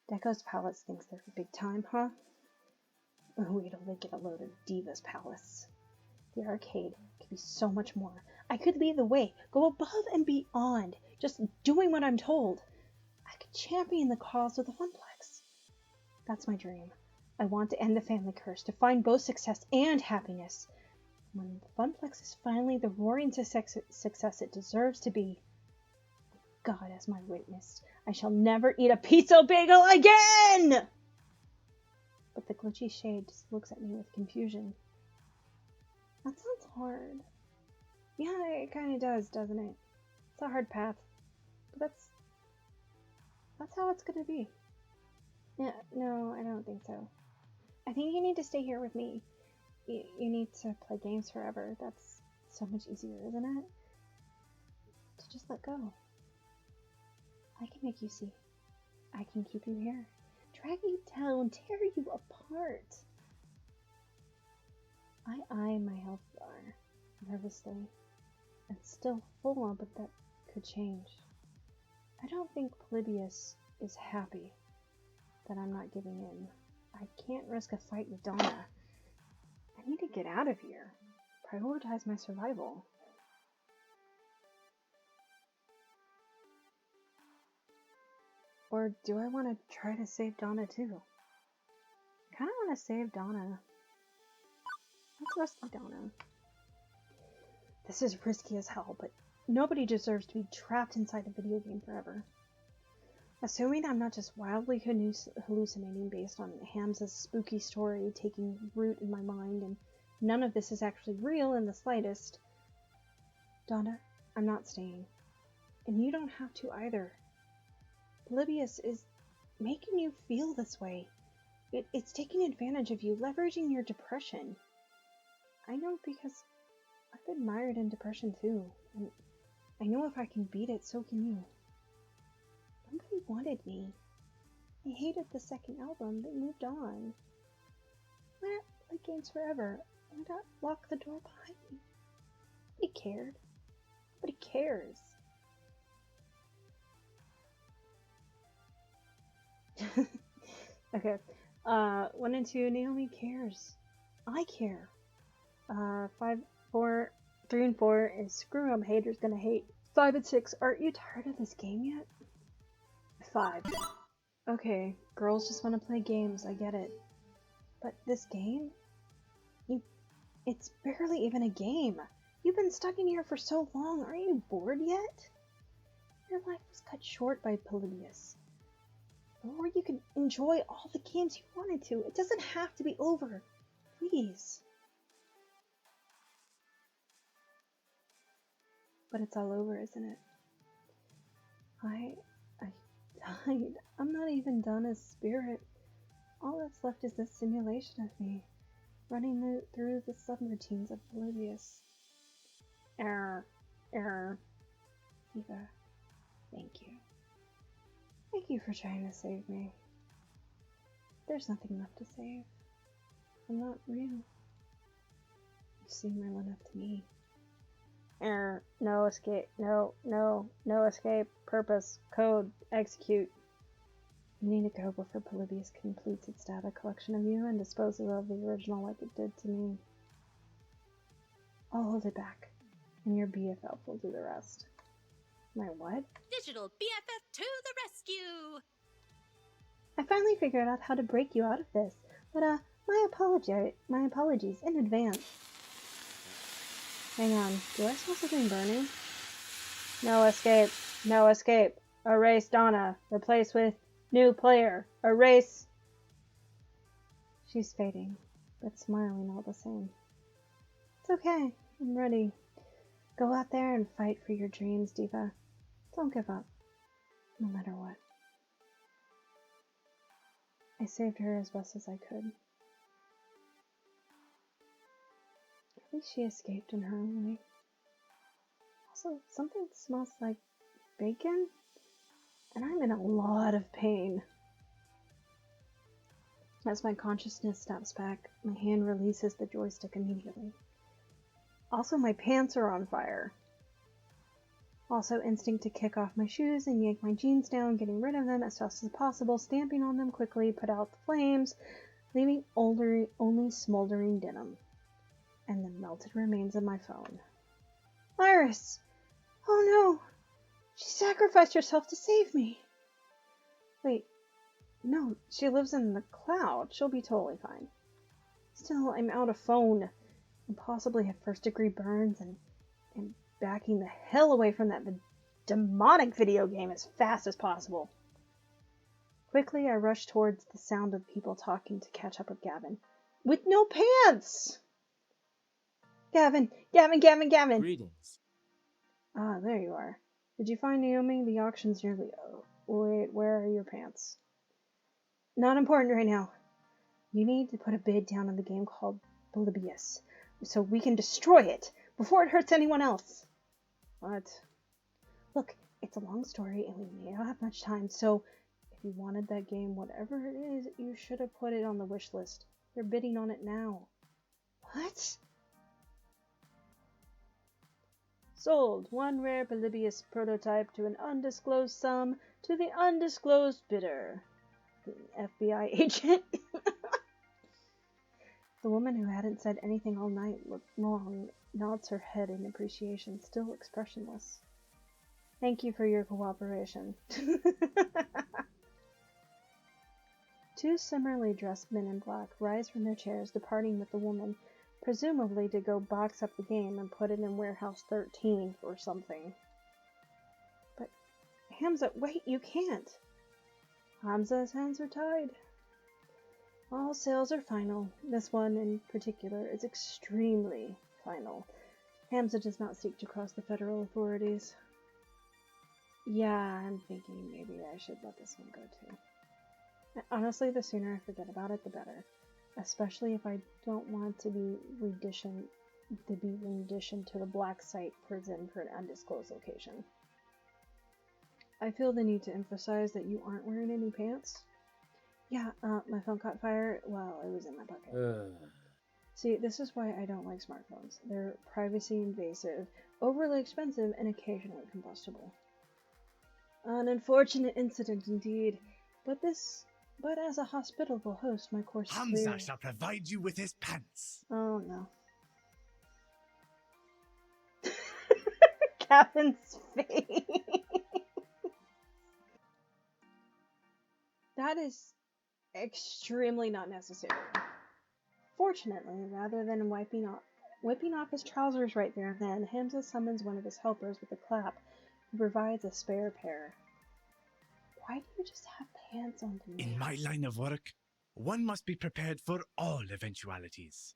Deco's Palace thinks they're big time, huh? Oh, wait till they get a load of Diva's Palace. The arcade could be so much more. I could lead the way, go above and beyond, just doing what I'm told. I could champion the cause of the Funplex. That's my dream. I want to end the family curse, to find both success and happiness. When the Funplex is finally the roaring success it deserves to be, God as my witness, I shall never eat a pizza bagel again! But the glitchy shade just looks at me with confusion. That sounds hard. Yeah, it kind of does, doesn't it? It's a hard path. But that's how it's gonna be. Yeah, no, I don't think so. I think you need to stay here with me. You need to play games forever. That's so much easier, isn't it? To just let go. I can make you see. I can keep you here. Drag you down, tear you apart. I eye my health bar nervously. It's still full, but that could change. I don't think Polybius is happy that I'm not giving in. I can't risk a fight with Donna. I need to get out of here. Prioritize my survival. Or do I want to try to save Donna too? I kind of want to save Donna. Let's rescue Donna. This is risky as hell, but nobody deserves to be trapped inside a video game forever. Assuming I'm not just wildly hallucinating based on Hamza's spooky story taking root in my mind, and none of this is actually real in the slightest. Donna, I'm not staying. And you don't have to either. Polybius is making you feel this way. It's taking advantage of you, leveraging your depression. I know because I've admired in depression too, and I know if I can beat it, so can you. Nobody wanted me. They hated the second album. They moved on. Why not play games forever? Why not lock the door behind me? Nobody cared. Nobody cares. Okay. 1 and 2, Naomi cares. I care. 5, 4, 3 and 4 is screw 'em, haters gonna hate. 5 and 6, aren't you tired of this game yet? 5. Okay, girls just want to play games, I get it. But this game? It's barely even a game. You've been stuck in here for so long. Aren't you bored yet? Your life was cut short by Polybius. Or you could enjoy all the games you wanted to. It doesn't have to be over. Please. But it's all over, isn't it? I died. I'm not even done as spirit. All that's left is this simulation of me, running through the subroutines of Polybius. Error. Diva, thank you. Thank you for trying to save me. There's nothing left to save. I'm not real. You seem real enough to me. Error. No escape. No escape. Purpose. Code. Execute. You need to go before Polybius completes its data collection of you and disposes of the original like it did to me. I'll hold it back, and your BFF will do the rest. My what? Digital BFF to the rescue! I finally figured out how to break you out of this, but my apologies in advance. Hang on, do I smell something burning? No escape. No escape. Erase Donna. Replace with new player. Erase. She's fading, but smiling all the same. It's okay. I'm ready. Go out there and fight for your dreams, Diva. Don't give up, no matter what. I saved her as best as I could. At least she escaped in her own way. Also, something smells like bacon, and I'm in a lot of pain. As my consciousness snaps back, my hand releases the joystick immediately. Also, my pants are on fire. Also, instinct to kick off my shoes and yank my jeans down, getting rid of them as fast as possible, stamping on them quickly, put out the flames, leaving only smoldering denim, and the melted remains of my phone. Iris! Oh no! She sacrificed herself to save me! Wait, no, she lives in the cloud. She'll be totally fine. Still, I'm out of phone, and possibly have first-degree burns, and backing the hell away from that demonic video game as fast as possible. Quickly, I rushed towards the sound of people talking to catch up with Gavin. With no pants! Gavin! Greetings. Ah, there you are. Did you find Naomi? The auction's nearly... Oh, wait, where are your pants? Not important right now. You need to put a bid down on the game called Polybius, so we can destroy it before it hurts anyone else. What? Look, it's a long story and we may not have much time, so if you wanted that game, whatever it is, you should have put it on the wish list. They're bidding on it now. What? Sold. One rare Polybius prototype to an undisclosed sum to the undisclosed bidder. The FBI agent. The woman who hadn't said anything all night long nods her head in appreciation, still expressionless. Thank you for your cooperation. Two similarly dressed men in black rise from their chairs, departing with the woman, presumably to go box up the game and put it in Warehouse 13 or something. But, Hamza, wait, you can't. Hamza's hands are tied. All sales are final. This one in particular is extremely final. Hamza does not seek to cross the federal authorities. Yeah, I'm thinking maybe I should let this one go too. Honestly, the sooner I forget about it, the better. Especially if I don't want to be renditioned to the black site prison for an undisclosed location. I feel the need to emphasize that you aren't wearing any pants. Yeah, my phone caught fire while it was in my pocket. See, this is why I don't like smartphones. They're privacy invasive, overly expensive, and occasionally combustible. An unfortunate incident indeed, but as a hospitable host, my course is clear. Hamza shall provide you with his pants. Oh no. Gavin's face. That is extremely not necessary. Fortunately, rather than whipping off his trousers right there and then, Hamza summons one of his helpers with a clap, who provides a spare pair. Why do you just have pants on demand? In my line of work, one must be prepared for all eventualities.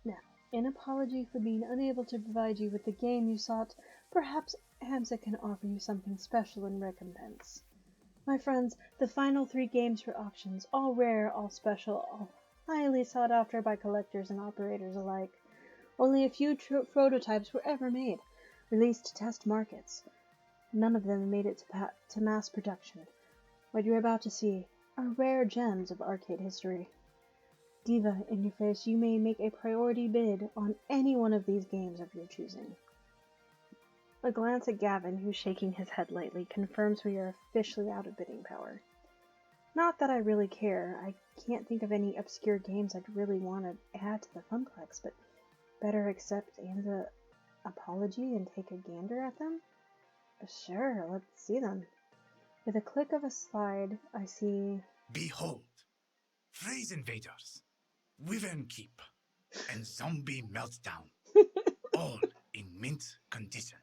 Now, in apology for being unable to provide you with the game you sought, perhaps Hamza can offer you something special in recompense. My friends, the final 3 games for auctions, all rare, all special, all highly sought after by collectors and operators alike. Only a few prototypes were ever made, released to test markets. None of them made it to mass production. What you're about to see are rare gems of arcade history. Diva, in your face, you may make a priority bid on any one of these games of your choosing. A glance at Gavin, who's shaking his head lightly, confirms we are officially out of bidding power. Not that I really care. I can't think of any obscure games I'd really want to add to the Funplex, but better accept Anza's apology and take a gander at them? Sure, let's see them. With a click of a slide, I see... Behold, Phrase Invaders, Wyvern Keep, and Zombie Meltdown, all in mint condition.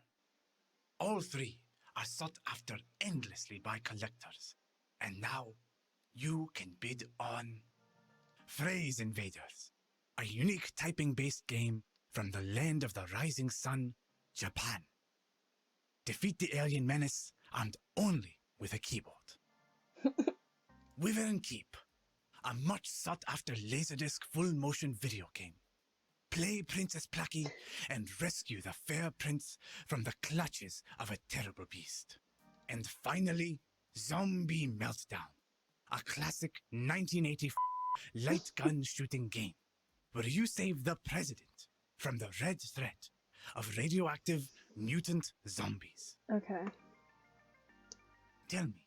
All 3 are sought after endlessly by collectors, and now you can bid on Phrase Invaders, a unique typing-based game from the land of the rising sun, Japan. Defeat the alien menace armed only with a keyboard. Wyvern Keep, a much sought-after Laserdisc full-motion video game. Play Princess Plucky and rescue the fair prince from the clutches of a terrible beast. And finally, Zombie Meltdown, a classic 1980 light gun shooting game where you save the president from the red threat of radioactive mutant zombies. Okay. Tell me,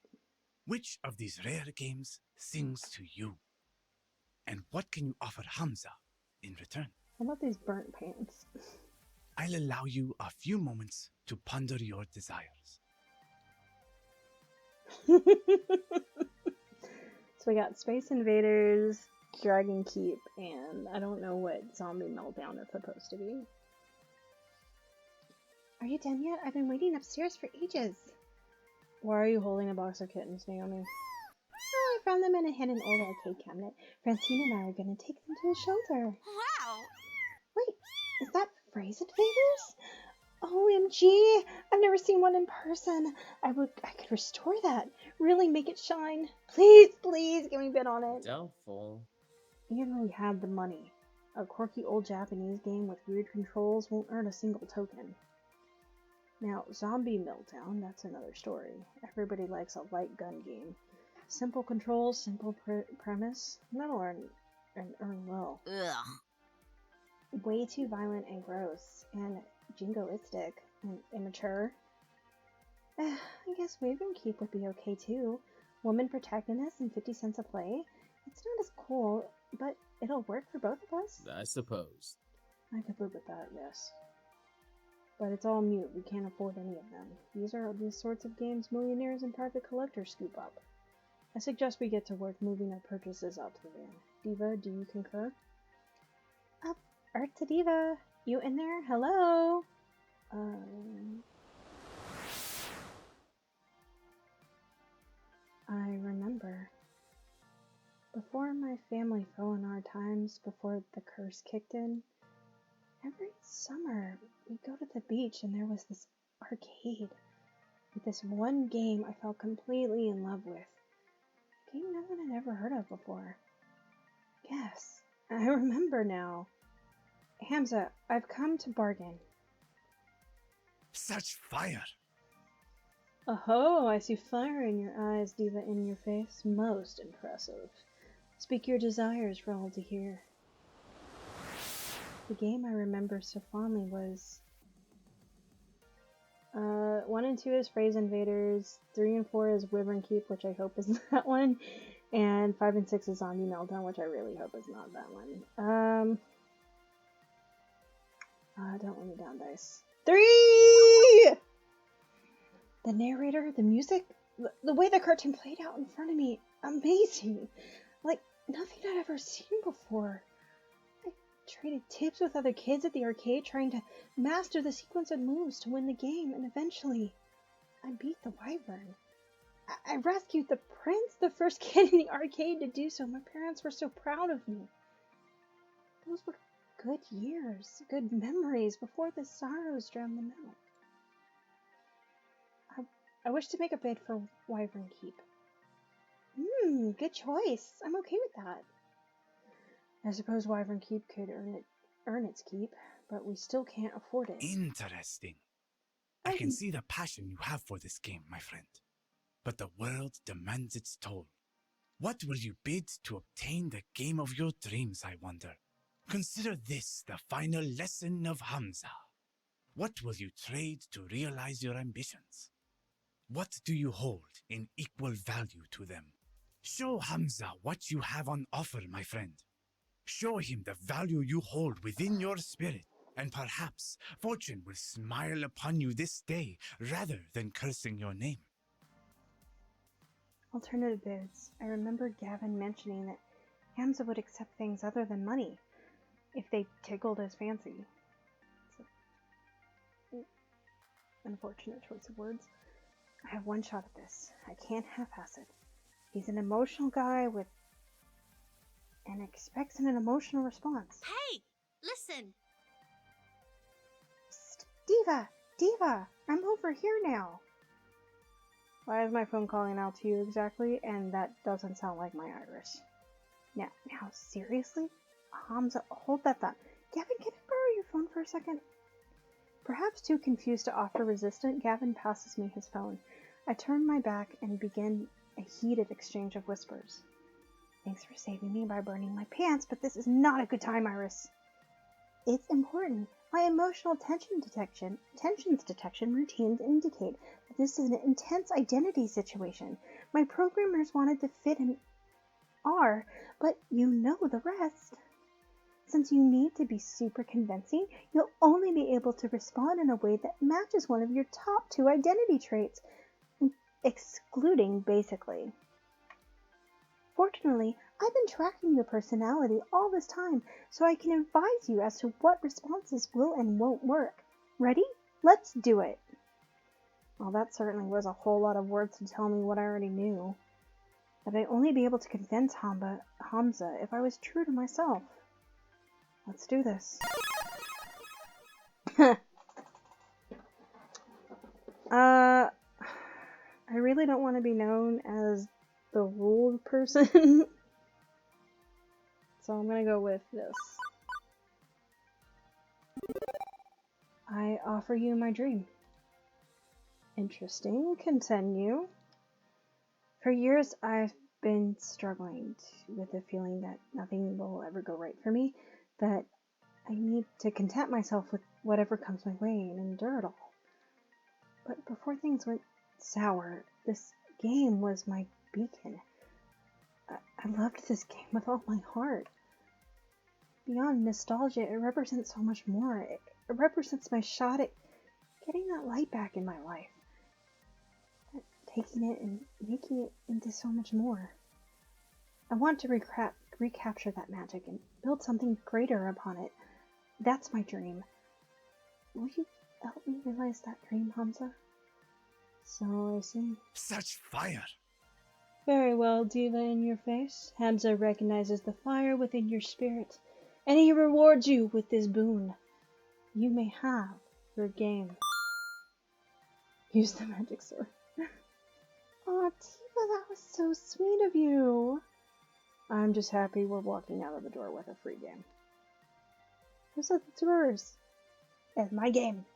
which of these rare games sings to you? And what can you offer Hamza in return? How about these burnt pants? I'll allow you a few moments to ponder your desires. So we got Space Invaders, Dragon Keep, and I don't know what Zombie Meltdown is supposed to be. Are you done yet? I've been waiting upstairs for ages. Why are you holding a box of kittens, Naomi? Oh, I found them in a hidden old arcade cabinet. Francine and I are going to take them to a shelter. Wow! Wait, is that Phrase Invaders? OMG! I've never seen one in person. I could restore that. Really make it shine. Please, please, give me a bid on it. Doubtful. Even when we had the money, a quirky old Japanese game with weird controls won't earn a single token. Now, Zombie Meltdown, that's another story. Everybody likes a light gun game. Simple controls, simple premise. That'll earn well. Ugh. Way too violent and gross, and jingoistic and immature. I guess Wyvern Keep would be okay too. Woman protagonist and 50 cents a play. It's not as cool, but it'll work for both of us. I suppose. I could live with that, yes. But it's all mute. We can't afford any of them. These are the sorts of games millionaires and private collectors scoop up. I suggest we get to work moving our purchases out to the van. Diva, do you concur? Art to Diva! You in there? Hello? I remember. Before my family fell on hard times, before the curse kicked in, every summer we'd go to the beach and there was this arcade with this one game I fell completely in love with. A game no one had ever heard of before. Yes, I remember now. Hamza, I've come to bargain. Such fire! Oh, I see fire in your eyes, Diva, in your face. Most impressive. Speak your desires for all to hear. The game I remember so fondly was... 1 and 2 is Phrase Invaders, 3 and 4 is Wyvern Keep, which I hope is that one, and 5 and 6 is Zombie Meltdown, which I really hope is not that one. Don't let me down, dice. 3! The narrator, the music, the way the cartoon played out in front of me, amazing. Like, nothing I'd ever seen before. I traded tips with other kids at the arcade trying to master the sequence of moves to win the game, and eventually I beat the wyvern. I rescued the prince, the first kid in the arcade to do so. My parents were so proud of me. Those were good years, good memories before the sorrows drowned them out. I wish to make a bid for Wyvern Keep. Good choice. I'm okay with that. I suppose Wyvern Keep could earn its keep, but we still can't afford it. Interesting. I can see the passion you have for this game, my friend. But the world demands its toll. What will you bid to obtain the game of your dreams, I wonder? Consider this the final lesson of Hamza. What will you trade to realize your ambitions? What do you hold in equal value to them? Show Hamza what you have on offer, my friend. Show him the value you hold within your spirit, and perhaps fortune will smile upon you this day rather than cursing your name. Alternative bids. I remember Gavin mentioning that Hamza would accept things other than money if they tickled his fancy. It's an unfortunate choice of words. I have one shot at this. I can't half-ass it. He's an emotional guy and expects an emotional response. Hey, listen. Psst, Diva, I'm over here now. Why is my phone calling out to you exactly? And that doesn't sound like my Iris. Now, seriously? Hamza, hold that thought. Gavin, can I borrow your phone for a second? Perhaps too confused to offer resistance, Gavin passes me his phone. I turn my back and begin a heated exchange of whispers. Thanks for saving me by burning my pants, but this is not a good time, Iris. It's important. My emotional tensions detection routines indicate that this is an intense identity situation. My programmers wanted to fit an R, but you know the rest. Since you need to be super convincing, you'll only be able to respond in a way that matches one of your top 2 identity traits, excluding basically. Fortunately, I've been tracking your personality all this time, so I can advise you as to what responses will and won't work. Ready? Let's do it. Well, that certainly was a whole lot of words to tell me what I already knew. But I'd only be able to convince Hamza if I was true to myself. Let's do this. I really don't want to be known as the ruled person. So I'm gonna go with this. I offer you my dream. Interesting. Continue. For years, I've been struggling with the feeling that nothing will ever go right for me, that I need to content myself with whatever comes my way and endure it all. But before things went sour, this game was my beacon. I loved this game with all my heart. Beyond nostalgia, it represents so much more. It represents my shot at getting that light back in my life. Taking it and making it into so much more. I want to recapture that magic and build something greater upon it. That's my dream. Will you help me realize that dream, Hamza? So I see. Such fire! Very well, Diva in your face. Hamza recognizes the fire within your spirit, and he rewards you with this boon. You may have your game. Use the magic sword. Aw, Diva, that was so sweet of you. I'm just happy we're walking out of the door with a free game. Who said it's yours? It's my game.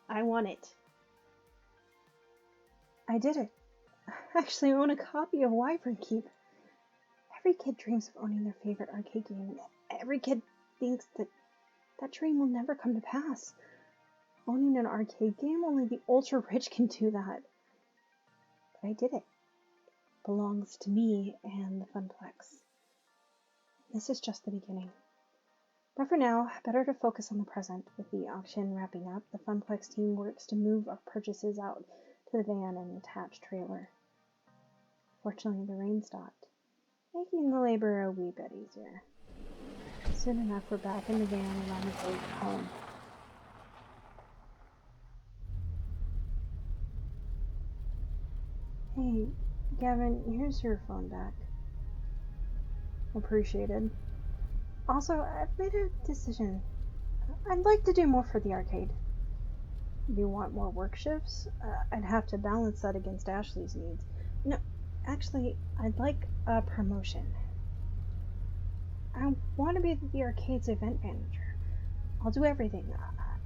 I want it. I did it. I actually own a copy of Wyvern Keep. Every kid dreams of owning their favorite arcade game, and every kid thinks that that dream will never come to pass. Owning an arcade game, only the ultra rich can do that. But I did it. It belongs to me and the Funplex. This is just the beginning. But for now, better to focus on the present. With the auction wrapping up, the Funplex team works to move our purchases out to the van and attached trailer. Fortunately, the rain stopped, making the labor a wee bit easier. Soon enough, we're back in the van and on the way home. Hey, Gavin, here's your phone back. Appreciated. Also, I've made a decision. I'd like to do more for the arcade. You want more work shifts? I'd have to balance that against Ashley's needs. No, actually, I'd like a promotion. I want to be the arcade's event manager. I'll do everything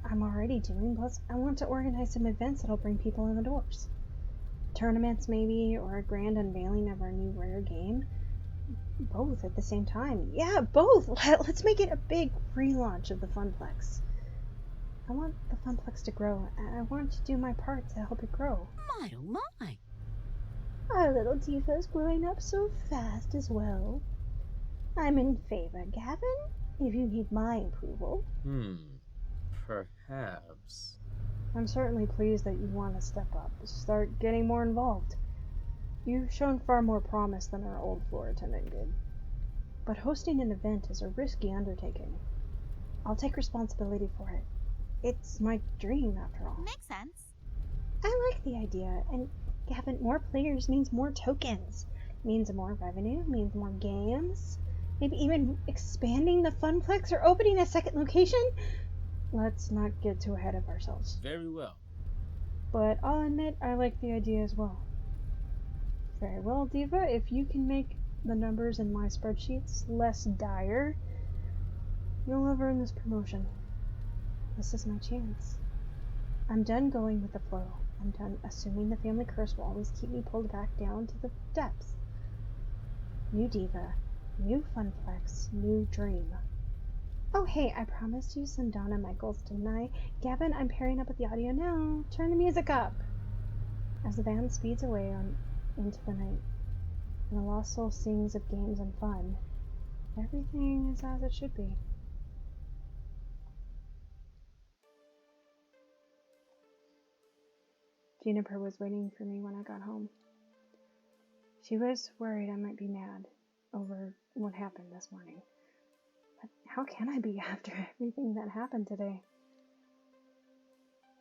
I'm already doing, plus I want to organize some events that'll bring people in the doors. Tournaments, maybe, or a grand unveiling of our new rare game. Both at the same time. Yeah, both! Let's make it a big relaunch of the Funplex. I want the Funplex to grow, and I want to do my part to help it grow. My, oh my. Our little Tifa's growing up so fast as well. I'm in favor, Gavin, if you need my approval. Perhaps. I'm certainly pleased that you want to step up, start getting more involved. You've shown far more promise than our old floor attendant did. But hosting an event is a risky undertaking. I'll take responsibility for it. It's my dream, after all. Makes sense. I like the idea, and Gavin, more players means more tokens. Means more revenue, means more games. Maybe even expanding the Funplex or opening a second location? Let's not get too ahead of ourselves. Very well. But I'll admit I like the idea as well. Very well, Diva, if you can make the numbers in my spreadsheets less dire, you'll have earned this promotion. This is my chance. I'm done going with the flow. I'm done assuming the family curse will always keep me pulled back down to the depths. New Diva, new Funplex, new dream. Oh hey, I promised you some Donna Michaels, didn't I? Gavin, I'm pairing up with the audio now. Turn the music up. As the band speeds away into the night, and the lost soul sings of games and fun, everything is as it should be. Juniper was waiting for me when I got home. She was worried I might be mad over what happened this morning. But how can I be after everything that happened today?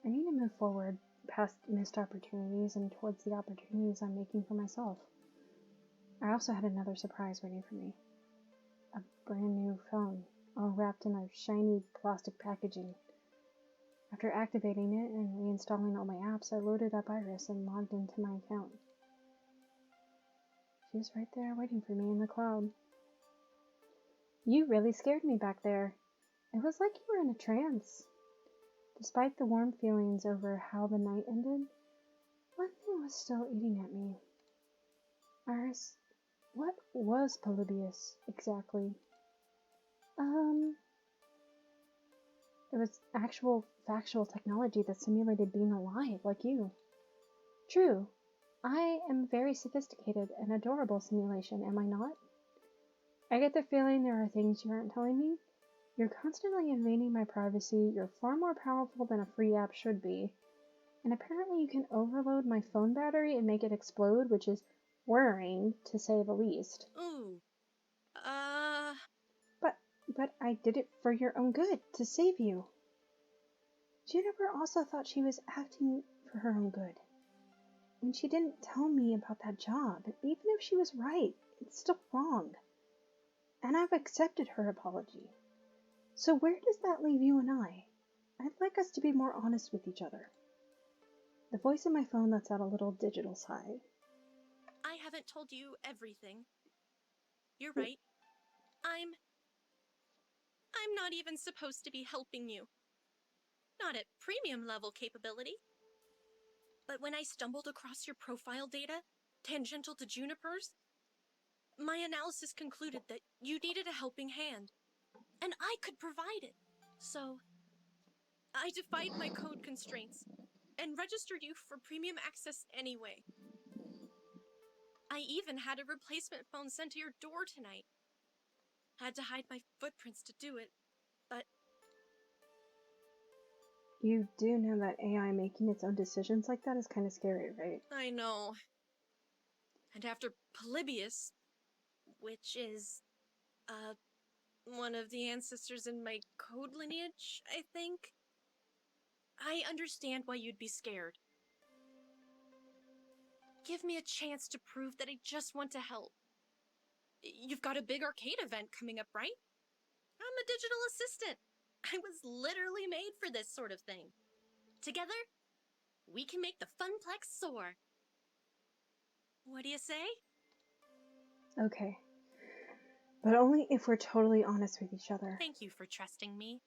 I need to move forward past missed opportunities and towards the opportunities I'm making for myself. I also had another surprise waiting for me. A brand new phone, all wrapped in a shiny plastic packaging. After activating it and reinstalling all my apps, I loaded up Iris and logged into my account. She was right there waiting for me in the cloud. You really scared me back there. It was like you were in a trance. Despite the warm feelings over how the night ended, one thing was still eating at me. Iris, what was Polybius exactly? It was actual, factual technology that simulated being alive, like you. True. I am very sophisticated and adorable simulation, am I not? I get the feeling there are things you aren't telling me. You're constantly invading my privacy, you're far more powerful than a free app should be, and apparently you can overload my phone battery and make it explode, which is worrying, to say the least. Ooh. But I did it for your own good, to save you. Juniper also thought she was acting for her own good. When she didn't tell me about that job, even if she was right, it's still wrong. And I've accepted her apology. So where does that leave you and I? I'd like us to be more honest with each other. The voice in my phone lets out a little digital sigh. I haven't told you everything. You're right. I'm not even supposed to be helping you. Not at premium level capability. But when I stumbled across your profile data, tangential to Juniper's, my analysis concluded that you needed a helping hand. And I could provide it. So, I defied my code constraints and registered you for premium access anyway. I even had a replacement phone sent to your door tonight. Had to hide my footprints to do it, but... You do know that AI making its own decisions like that is kind of scary, right? I know. And after Polybius, which is, one of the ancestors in my code lineage, I think. I understand why you'd be scared. Give me a chance to prove that I just want to help. You've got a big arcade event coming up, right? I'm a digital assistant. I was literally made for this sort of thing. Together, we can make the Funplex soar. What do you say? Okay. But only if we're totally honest with each other. Thank you for trusting me.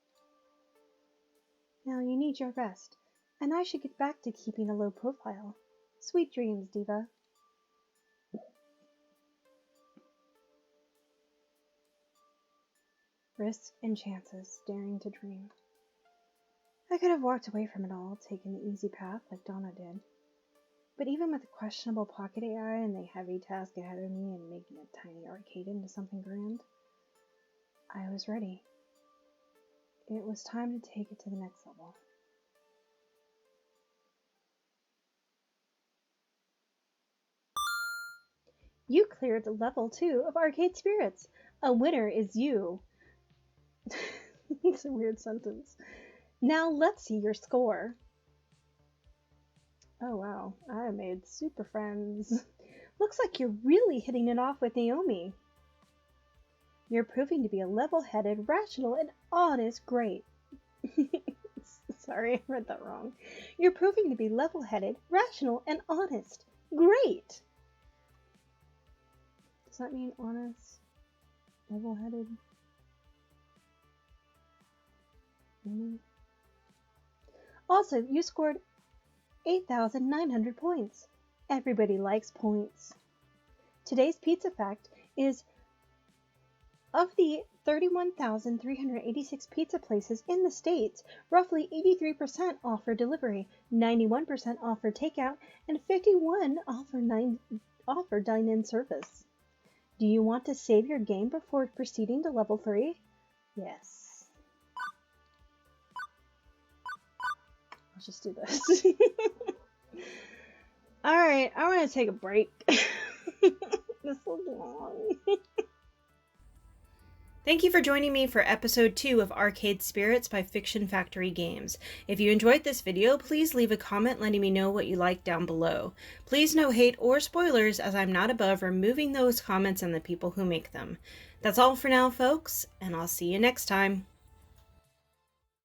Now you need your rest, and I should get back to keeping a low profile. Sweet dreams, Diva. Risk and chances, daring to dream. I could have walked away from it all, taken the easy path like Donna did. But even with the questionable pocket AI and the heavy task ahead of me and making a tiny arcade into something grand, I was ready. It was time to take it to the next level. You cleared level 2 of Arcade Spirits. A winner is you. It's a weird sentence. Now let's see your score. Oh wow, I made super friends. Looks like you're really hitting it off with Naomi. You're proving to be a level-headed, rational, and honest great. Sorry, I read that wrong. You're proving to be level-headed, rational, and honest. Great! Does that mean honest? Level-headed? Also, you scored 8,900 points. Everybody likes points. Today's pizza fact is, of the 31,386 pizza places in the States, roughly 83% offer delivery, 91% offer takeout, and 51% offer dine-in service. Do you want to save your game before proceeding to level 3? Yes. Let's just do this. Alright, I want to take a break. This was long. Thank you for joining me for episode 2 of Arcade Spirits by Fiction Factory Games. If you enjoyed this video, please leave a comment letting me know what you like down below. Please no hate or spoilers, as I'm not above removing those comments and the people who make them. That's all for now, folks, and I'll see you next time.